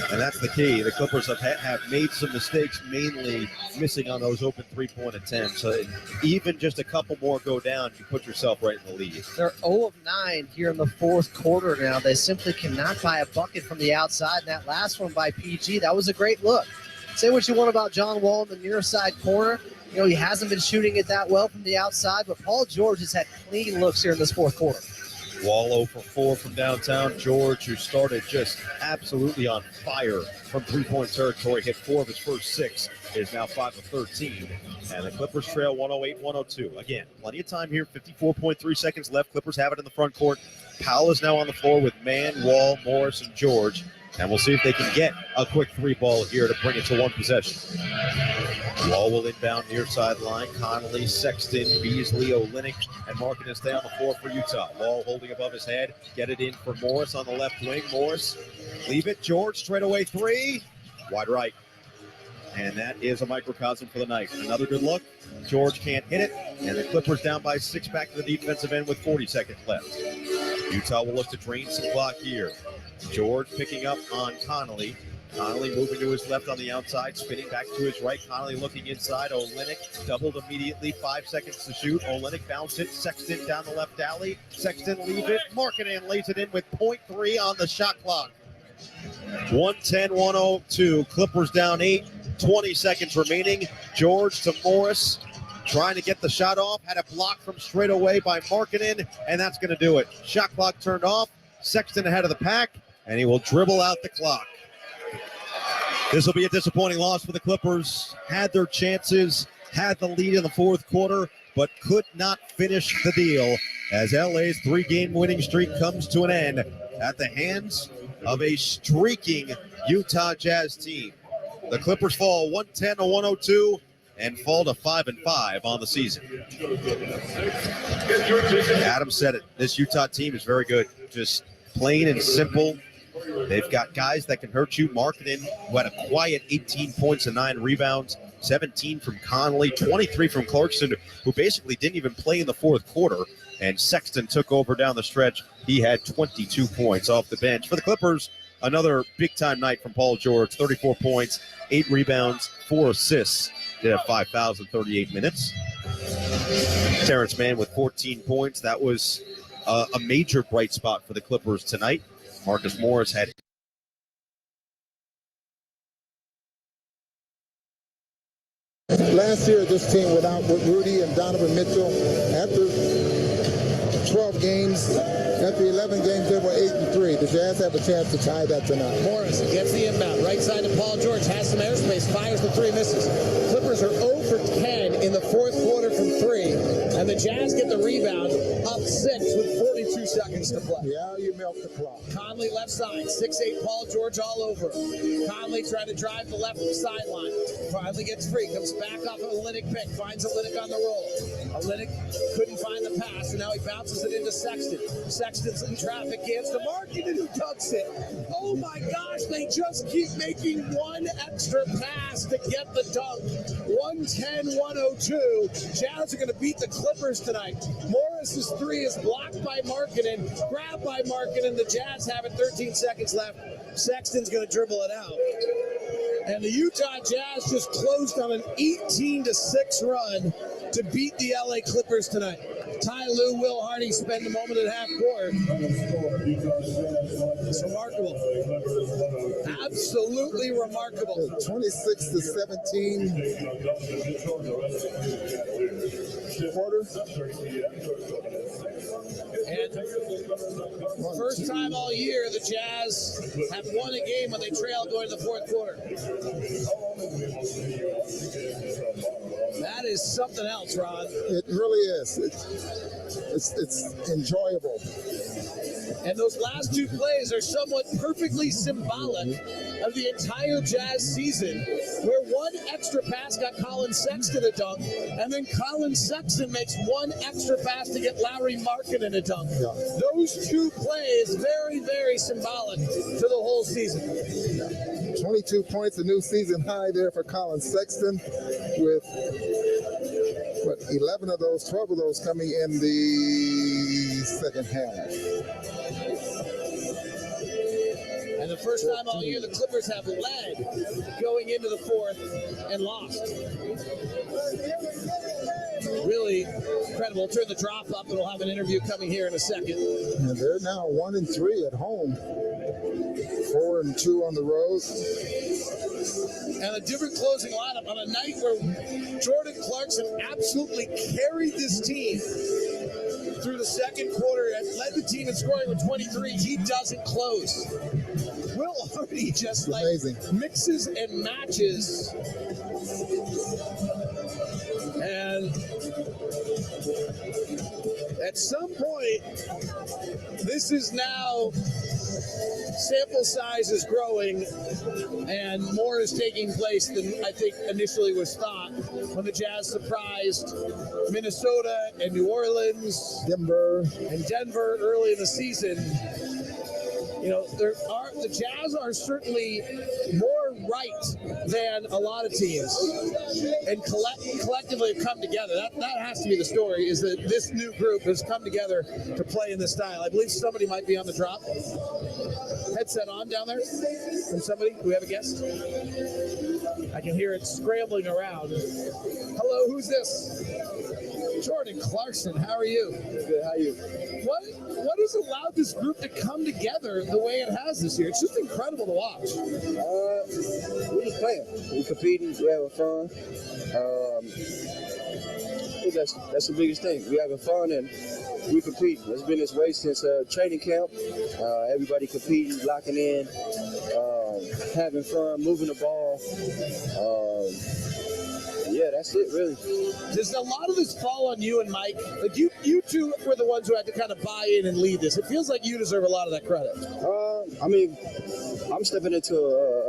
And that's the key. The Clippers have made some mistakes, mainly missing on those open three-point attempts. So even just a couple more go down, you put yourself right in the lead. They're 0 of 9 here in the fourth quarter now. They simply cannot buy a bucket from the outside. And that last one by PG, that was a great look. Say what you want about John Wall in the near side corner. You know, he hasn't been shooting it that well from the outside, but Paul George has had clean looks here in this fourth quarter. Wall 0 for 4 from downtown. George, who started just absolutely on fire from three-point territory, hit 4 of his first 6, is now 5 of 13. And the Clippers trail 108-102. Again, plenty of time here, 54.3 seconds left. Clippers have it in the front court. Powell is now on the floor with Mann, Wall, Morris, and George. And we'll see if they can get a quick three ball here to bring it to one possession. Wall will inbound near sideline. Connolly, Sexton, Beasley, Olynyk, and Markkanen stay on the floor for Utah. Wall holding above his head. Get it in for Morris on the left wing. Morris, leave it. George, straight away three. Wide right. And that is a microcosm for the night. Another good look. George can't hit it. And the Clippers down by 6 back to the defensive end with 40 seconds left. Utah will look to drain some clock here. George picking up on Connolly. Connolly moving to his left on the outside, spinning back to his right. Connolly looking inside. Olynyk doubled immediately. 5 seconds to shoot. Olynyk bounce it. Sexton down the left alley. Sexton leave it. Markkanen lays it in with 0.3 on the shot clock. 110-102. Clippers down 8. 20 seconds remaining. George to Morris. Trying to get the shot off. Had a block from straight away by Markkanen, and that's going to do it. Shot clock turned off. Sexton ahead of the pack, and he will dribble out the clock. This will be a disappointing loss for the Clippers. Had their chances, had the lead in the fourth quarter, but could not finish the deal as LA's 3-game winning streak comes to an end at the hands of a streaking Utah Jazz team. The Clippers fall 110-102 and fall to 5-5 on the season. Adam said it. This Utah team is very good. Just plain and simple. They've got guys that can hurt you. Markkanen, who had a quiet 18 points and 9 rebounds, 17 from Connolly, 23 from Clarkson, who basically didn't even play in the fourth quarter. And Sexton took over down the stretch. He had 22 points off the bench. For the Clippers, another big-time night from Paul George. 34 points, 8 rebounds, 4 assists. Did have 5,038 minutes. Terrence Mann with 14 points. That was a major bright spot for the Clippers tonight. Marcus Morris had Last year, this team without Rudy and Donovan Mitchell, after 12 games, after 11 games, they were 8-3. The Jazz have a chance to tie that tonight. Morris gets the inbound. Right side to Paul George. Has some airspace. Fires the three. Misses. Clippers are 0 for 10 in the fourth quarter from 3. And the Jazz get the rebound up 6 with 42 seconds to play. Yeah, you milk the clock. Conley left side. 6'8" Paul George all over. Conley trying to drive the left sideline. Finally gets free. Comes back off of a Olynyk pick. Finds Olynyk on the roll. Olynyk couldn't find the pass, and now he bounces it into Sexton. Sexton's in traffic. Gets to Markkanen, who dunks it. Oh my gosh, they just keep making one extra pass to get the dunk. 110-102. Jazz are going to beat the Clippers tonight. Morris's three is blocked by Markkanen, grabbed by Markkanen. The Jazz have it, 13 seconds left. Sexton's going to dribble it out. And the Utah Jazz just closed on an 18-6 run to beat the LA Clippers tonight. Ty Lue, Will Hardy spend a moment at half court. It's remarkable. Absolutely remarkable. 26-17 quarter. And first time all year, the Jazz have won a game when they trail going to the fourth quarter. That is something else, Ron. It really is. It's enjoyable. And those last two plays are somewhat perfectly symbolic of the entire Jazz season, where one extra pass got Colin Sexton a dunk, and then Colin Sexton makes one extra pass to get Lauri Markkanen a dunk. Yeah. Those two plays, very, very symbolic to the whole season. 22 points, a new season high there for Colin Sexton, with 11 of those, 12 of those coming in the second half. And the first time all year, the Clippers have led going into the fourth and lost. Really incredible. We'll turn the drop up and we'll have an interview coming here in a second. And they're now 1-3 at home, 4-2 on the road. And a different closing lineup on a night where Jordan Clarkson absolutely carried this team through the second quarter and led the team in scoring with 23. He doesn't close. Will Hardy just amazing. Mixes and matches. And at some point, this is now, sample size is growing and more is taking place than I think initially was thought when the Jazz surprised Minnesota and New Orleans, Denver early in the season. You know, the Jazz are certainly more right than a lot of teams, and collectively have come together. That has to be the story, is that this new group has come together to play in this style. I believe somebody might be on the drop. Headset on down there from somebody. Do we have a guest? I can hear it scrambling around. Hello, who's this? Jordan Clarkson, how are you? Good, how are you? What has allowed this group to come together the way it has this year? It's just incredible to watch. We're just playing. We're competing. We're having fun. I think that's the biggest thing. We're having fun and we compete. It's been this way since training camp. Everybody competing, locking in, having fun, moving the ball. Yeah, that's it, really. Does a lot of this fall on you and Mike? Like you two were the ones who had to kind of buy in and lead this. It feels like you deserve a lot of that credit. I mean, I'm stepping into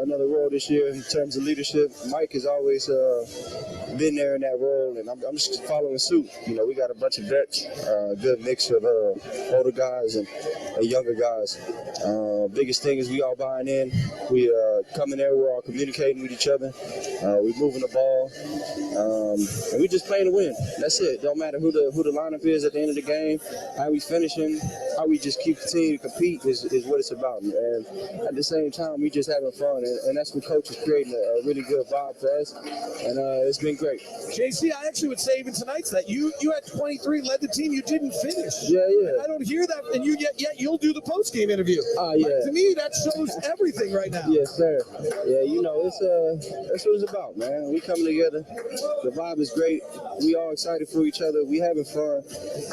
another role this year in terms of leadership. Mike has always been there in that role, and I'm just following suit. You know, we got a bunch of vets, good mix of older guys and younger guys. Biggest thing is we all buying in. We coming there, we're all communicating with each other. We're moving the ball. And we just playing to win. That's it. Don't matter who the lineup is at the end of the game. How we finishing, how we just keep continuing to compete is what it's about. And at the same time, we just having fun. and that's what coach is creating a really good vibe for us, and it's been great. JC, I actually would say even tonight's that you had 23, led the team, you didn't finish. Yeah. And I don't hear that, and yet you'll do the post-game interview. Yeah. Like, to me, that shows everything right now. Yes, sir. Yeah, that's what it's about, man. We coming together. The vibe is great. We all excited for each other. We having fun,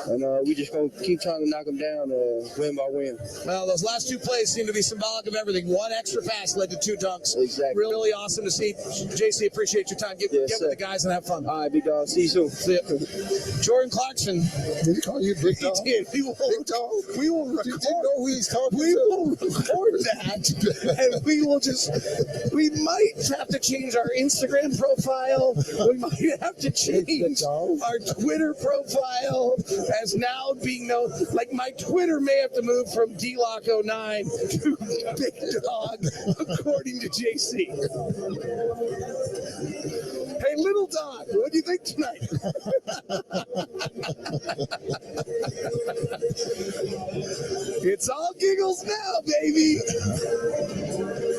and we just gonna keep trying to knock them down, win by win. Well, those last 2 plays seem to be symbolic of everything. 1 extra pass led to 2 dunks. Exactly. Really awesome to see. JC, appreciate your time. Get with the guys and have fun. All right, big dog. See you soon. See ya. Jordan Clarkson. Did he call you big dog? He did. We will record. You know who he's talking We to? will record that, and we might have to change our Instagram profile. We might have to change our Twitter profile as now being known. Like, my Twitter may have to move from DLock09 to Big Dog, according to JC. Hey, Little Dog, what do you think tonight? It's all giggles now, baby.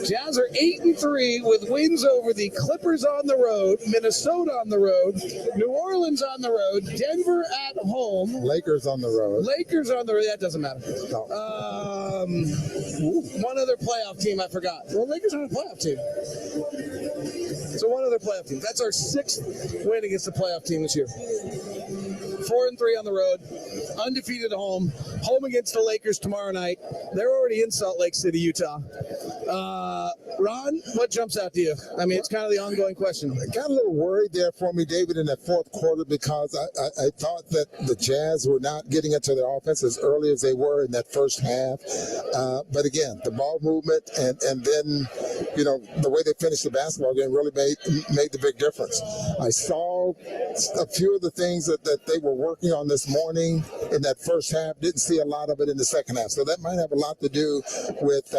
Jazz are 8-3 with wins over the Clippers on the road, Minnesota on the road, New Orleans on the road, Denver at home. Lakers on the road. That doesn't matter. No. One other playoff team I forgot. Well, Lakers aren't a playoff team. So one other playoff team. That's our 6th win against the playoff team this year. 4-3 on the road, undefeated at home against the Lakers tomorrow night. They're already in Salt Lake City, Utah. Ron, what jumps out to you? I mean, it's kind of the ongoing question. I got a little worried there for me, David, in that fourth quarter because I thought that the Jazz were not getting into their offense as early as they were in that first half. But again, the ball movement and then, the way they finished the basketball game really made the big difference. I saw a few of the things that they were working on this morning in that first half. Didn't see a lot of it in the second half. So that might have a lot to do with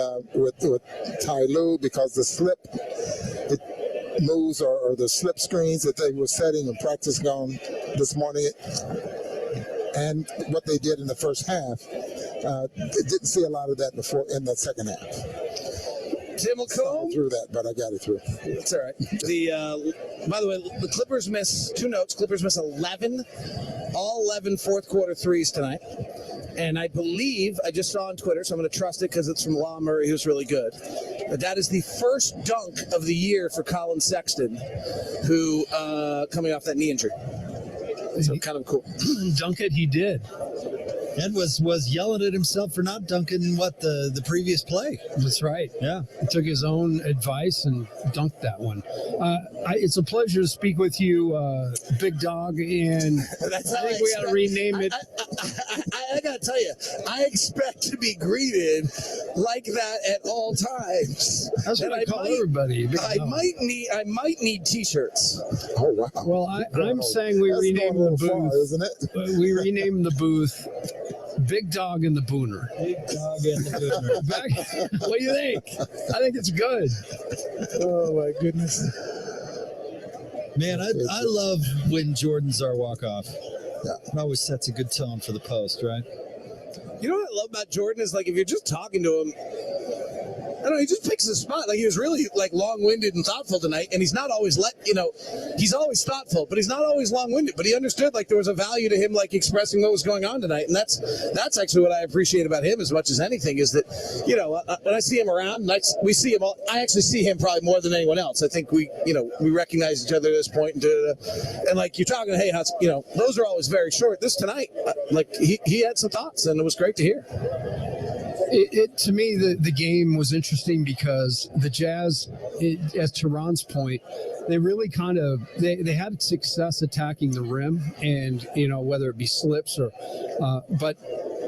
Ty Lue because the slip moves or the slip screens that they were setting and practicing on this morning and what they did in the first half. Didn't see a lot of that before in the second half. Tim McComb through that, but I got it through. It's all right. By the way, the Clippers miss 2 notes. Clippers miss 11 fourth quarter threes tonight. And I believe, I just saw on Twitter, so I'm going to trust it because it's from Law Murray, who's really good. But that is the first dunk of the year for Colin Sexton, who coming off that knee injury. So kind of cool. Dunk it, he did. Ed was yelling at himself for not dunking the previous play. That's right. Yeah. He took his own advice and dunked that one. It's a pleasure to speak with you, Big Dog, and I think we ought to rename it. I got to tell you, I expect to be greeted like that at all times. That's what I call everybody. I might need T-shirts. Oh wow! Well, I'm saying we rename the booth, isn't it? We rename the booth Big Dog and the Booner. Big Dog and the Booner. What do you think? I think it's good. Oh my goodness. Man, I love when Jordan's our walk-off. Yeah. It always sets a good tone for the post, right? You know what I love about Jordan is, like, if you're just talking to him, I don't know, he just picks his spot. Like, he was really, like, long-winded and thoughtful tonight, and he's not always he's always thoughtful, but he's not always long-winded. But he understood, like, there was a value to him, like, expressing what was going on tonight, and that's actually what I appreciate about him as much as anything is that, when I see him around, we see him all. I actually see him probably more than anyone else. I think we recognize each other at this point, and like, you're talking, hey, those are always very short. This tonight, he had some thoughts, and it was great to hear. To me, the game was interesting because the Jazz, as to Ron's point, they really kind of they had success attacking the rim, and whether it be slips or, but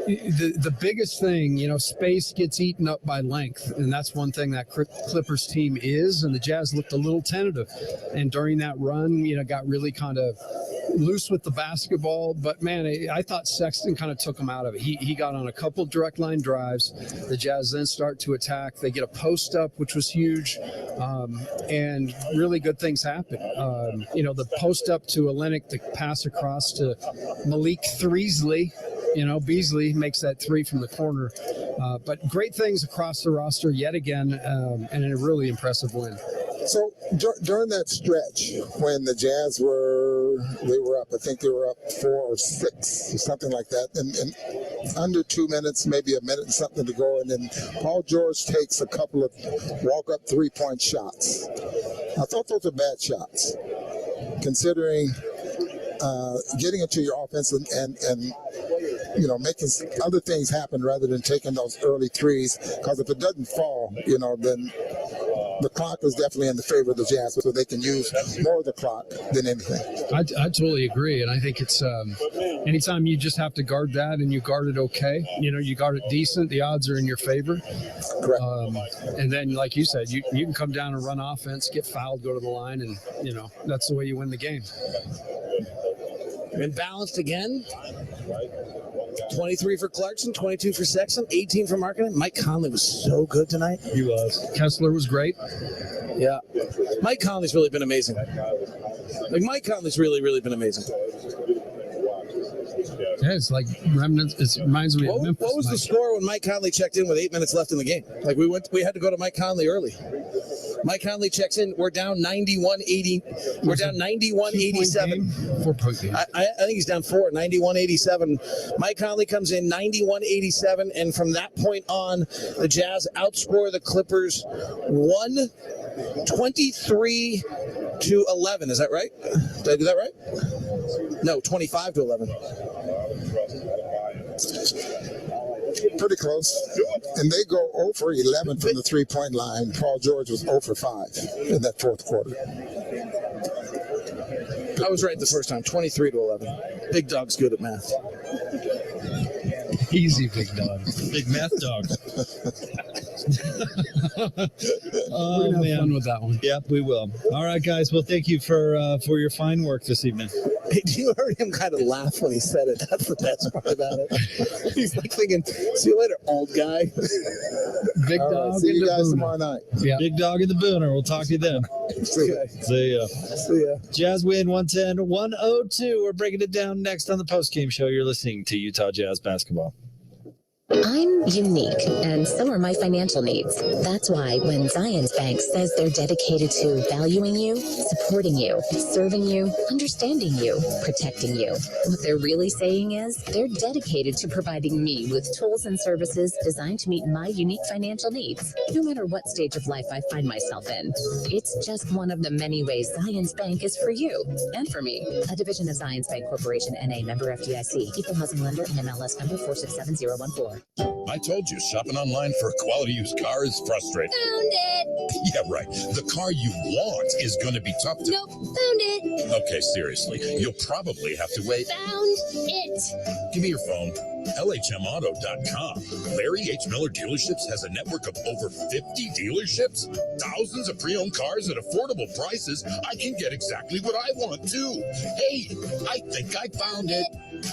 the biggest thing, space gets eaten up by length, and that's one thing that Clippers team is, and the Jazz looked a little tentative, and during that run, got really kind of loose with the basketball, but man, I thought Sexton kind of took him out of it. He got on a couple direct line drives. The Jazz then start to attack. They get a post up, which was huge, and really good things happen. The post up to Olynyk, the pass across to Malik Threesley, Beasley makes that three from the corner. But great things across the roster yet again, and a really impressive win. So during that stretch when the Jazz were up, I think they were up 4 or 6 or something like that, and under 2 minutes, maybe a minute and something to go, and then Paul George takes a couple of walk-up three-point shots. I thought those were bad shots, considering getting into your offense and making other things happen rather than taking those early threes. Because if it doesn't fall, then the clock is definitely in the favor of the Jazz, so they can use more of the clock than anything. I totally agree, and I think it's anytime you just have to guard that and you guard it okay, you guard it decent, the odds are in your favor. Correct. And then, like you said, you can come down and run offense, get fouled, go to the line, and that's the way you win the game. And balanced again. 23 for Clarkson, 22 for Sexton, 18 for Markkanen. Mike Conley was so good tonight. He was. Kessler was great. Yeah. Mike Conley's really been amazing. Mike Conley's really, really been amazing. Yeah, it's like remnants. It reminds me of Memphis. What was the score when Mike Conley checked in with 8 minutes left in the game? We had to go to Mike Conley early. Mike Conley checks in. We're down 91-80. We're down 91-87. 4 point game. I think he's down 4, 91-87. Mike Conley comes in 91-87, and from that point on, the Jazz outscore the Clippers 23-11. Is that right? Did I do that right? No, 25-11. Pretty close. And they go 0 for 11 from the three-point line. Paul George was 0 for 5 in that fourth quarter. I was right the first time, 23-11. Big Dog's good at math. Easy, Big Dog. Big math dog. Oh, We're man. Fun with that one. Yep, we will. All right, guys. Well, thank you for your fine work this evening. Hey, you heard him kind of laugh when he said it. That's the best part about it. He's like thinking, see you later, old guy. Big All Dog. right, see you guys Booner. tomorrow night. Yeah. Big Dog in the Booner. We'll talk to you then. See ya. See ya. See ya. Jazz win 110-102. We're breaking it down next on the postgame show. You're listening to Utah Jazz basketball. I'm unique, and so are my financial needs. That's why when Zions Bank says they're dedicated to valuing you, supporting you, serving you, understanding you, protecting you, what they're really saying is they're dedicated to providing me with tools and services designed to meet my unique financial needs, no matter what stage of life I find myself in. It's just one of the many ways Zions Bank is for you and for me. A division of Zions Bank Corporation, N.A., member FDIC, equal housing lender, and MLS number 467014. I told you, shopping online for a quality used car is frustrating. Found it. Yeah, right. The car you want is going to be tough to... Nope, found it. Okay, seriously. You'll probably have to wait. Found it. Give me your phone. LHMauto.com. Larry H. Miller Dealerships has a network of over 50 dealerships. Thousands of pre-owned cars at affordable prices. I can get exactly what I want, too. Hey, I think I found it.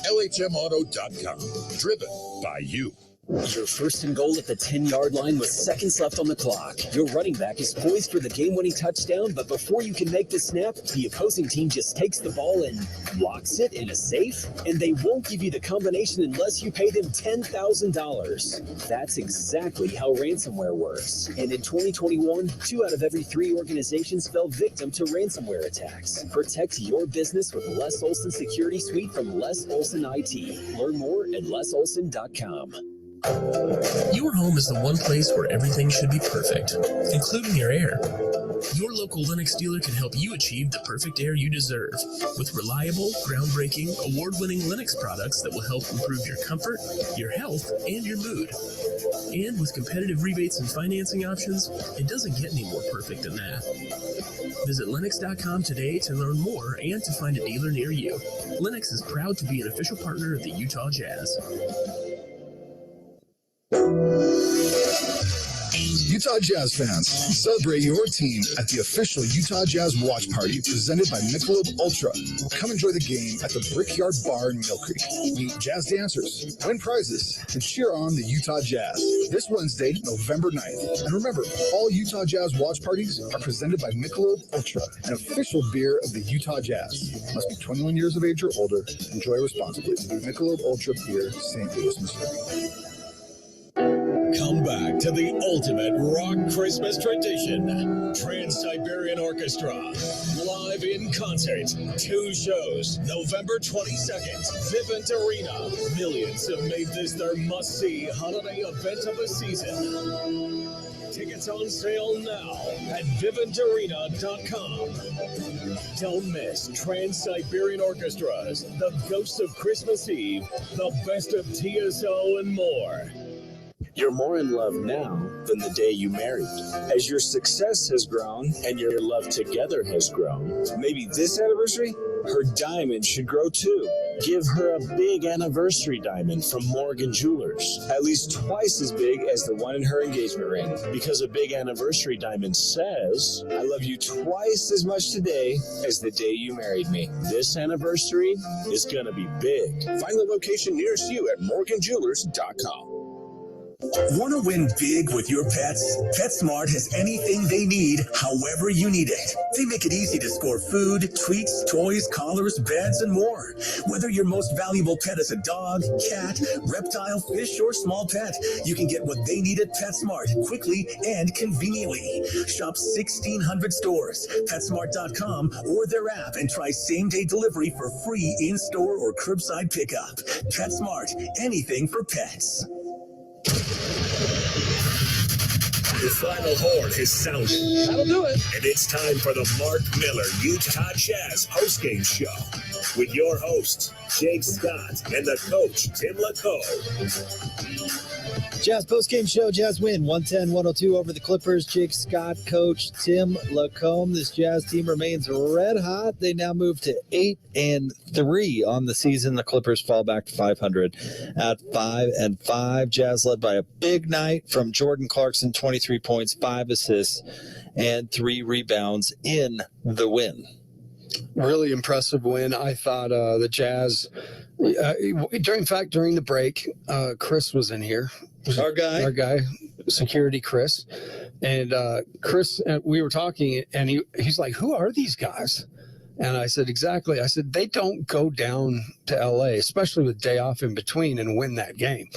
LHMauto.com. Driven by you. You're first and goal at the 10-yard line with seconds left on the clock. Your running back is poised for the game-winning touchdown, but before you can make the snap, the opposing team just takes the ball and locks it in a safe, and they won't give you the combination unless you pay them $10,000. That's exactly how ransomware works. And in 2021, 2 out of every 3 organizations fell victim to ransomware attacks. Protect your business with Les Olson Security Suite from Les Olson IT. Learn more at lesolson.com. Your home is the one place where everything should be perfect, including your air. Your local Lennox dealer can help you achieve the perfect air you deserve with reliable, groundbreaking, award-winning Lennox products that will help improve your comfort, your health, and your mood. And with competitive rebates and financing options, it doesn't get any more perfect than that. Visit Lennox.com today to learn more and to find a dealer near you. Lennox is proud to be an official partner of the Utah Jazz. Utah Jazz fans, celebrate your team at the official Utah Jazz Watch Party presented by Michelob Ultra. Come enjoy the game at the Brickyard Bar in Mill Creek. Meet jazz dancers, win prizes, and cheer on the Utah Jazz this Wednesday, November 9th. And remember, all Utah Jazz Watch Parties are presented by Michelob Ultra, an official beer of the Utah Jazz. Must be 21 years of age or older. Enjoy responsibly. Michelob Ultra Beer, St. Louis, Missouri. Come back to the ultimate rock Christmas tradition. Trans-Siberian Orchestra, live in concert. 2 shows, November 22nd, Vivint Arena. Millions have made this their must-see holiday event of the season. Tickets on sale now at vivintarena.com. Don't miss Trans-Siberian Orchestras, The Ghosts of Christmas Eve, The Best of TSO, and more. You're more in love now than the day you married. As your success has grown and your love together has grown, maybe this anniversary, her diamond should grow too. Give her a big anniversary diamond from Morgan Jewelers, at least twice as big as the one in her engagement ring. Because a big anniversary diamond says, I love you twice as much today as the day you married me. This anniversary is gonna be big. Find the location nearest you at morganjewelers.com. Want to win big with your pets? PetSmart has anything they need, however you need it. They make it easy to score food, treats, toys, collars, beds, and more. Whether your most valuable pet is a dog, cat, reptile, fish, or small pet, you can get what they need at PetSmart quickly and conveniently. Shop 1,600 stores, PetSmart.com, or their app and try same-day delivery for free in-store or curbside pickup. PetSmart, anything for pets. The final horn has sounded. That'll do it. And it's time for the Mark Miller Utah Jazz postgame show with your hosts, Jake Scott and the coach, Tim LaCombe. Jazz postgame show. Jazz win 110-102 over the Clippers. Jake Scott, coach Tim LaCombe. This Jazz team remains red hot. They now move to 8-3 on the season. The Clippers fall back to 500 at 5-5. Jazz led by a big night from Jordan Clarkson, 23 points, 5 assists, and 3 rebounds in the win. Really impressive win. I thought the Jazz, during the break, Chris was in here. Our guy, security Chris. And Chris, we were talking, and he's like, who are these guys? And I said, exactly. I said, they don't go down to L.A., especially with day off in between, and win that game.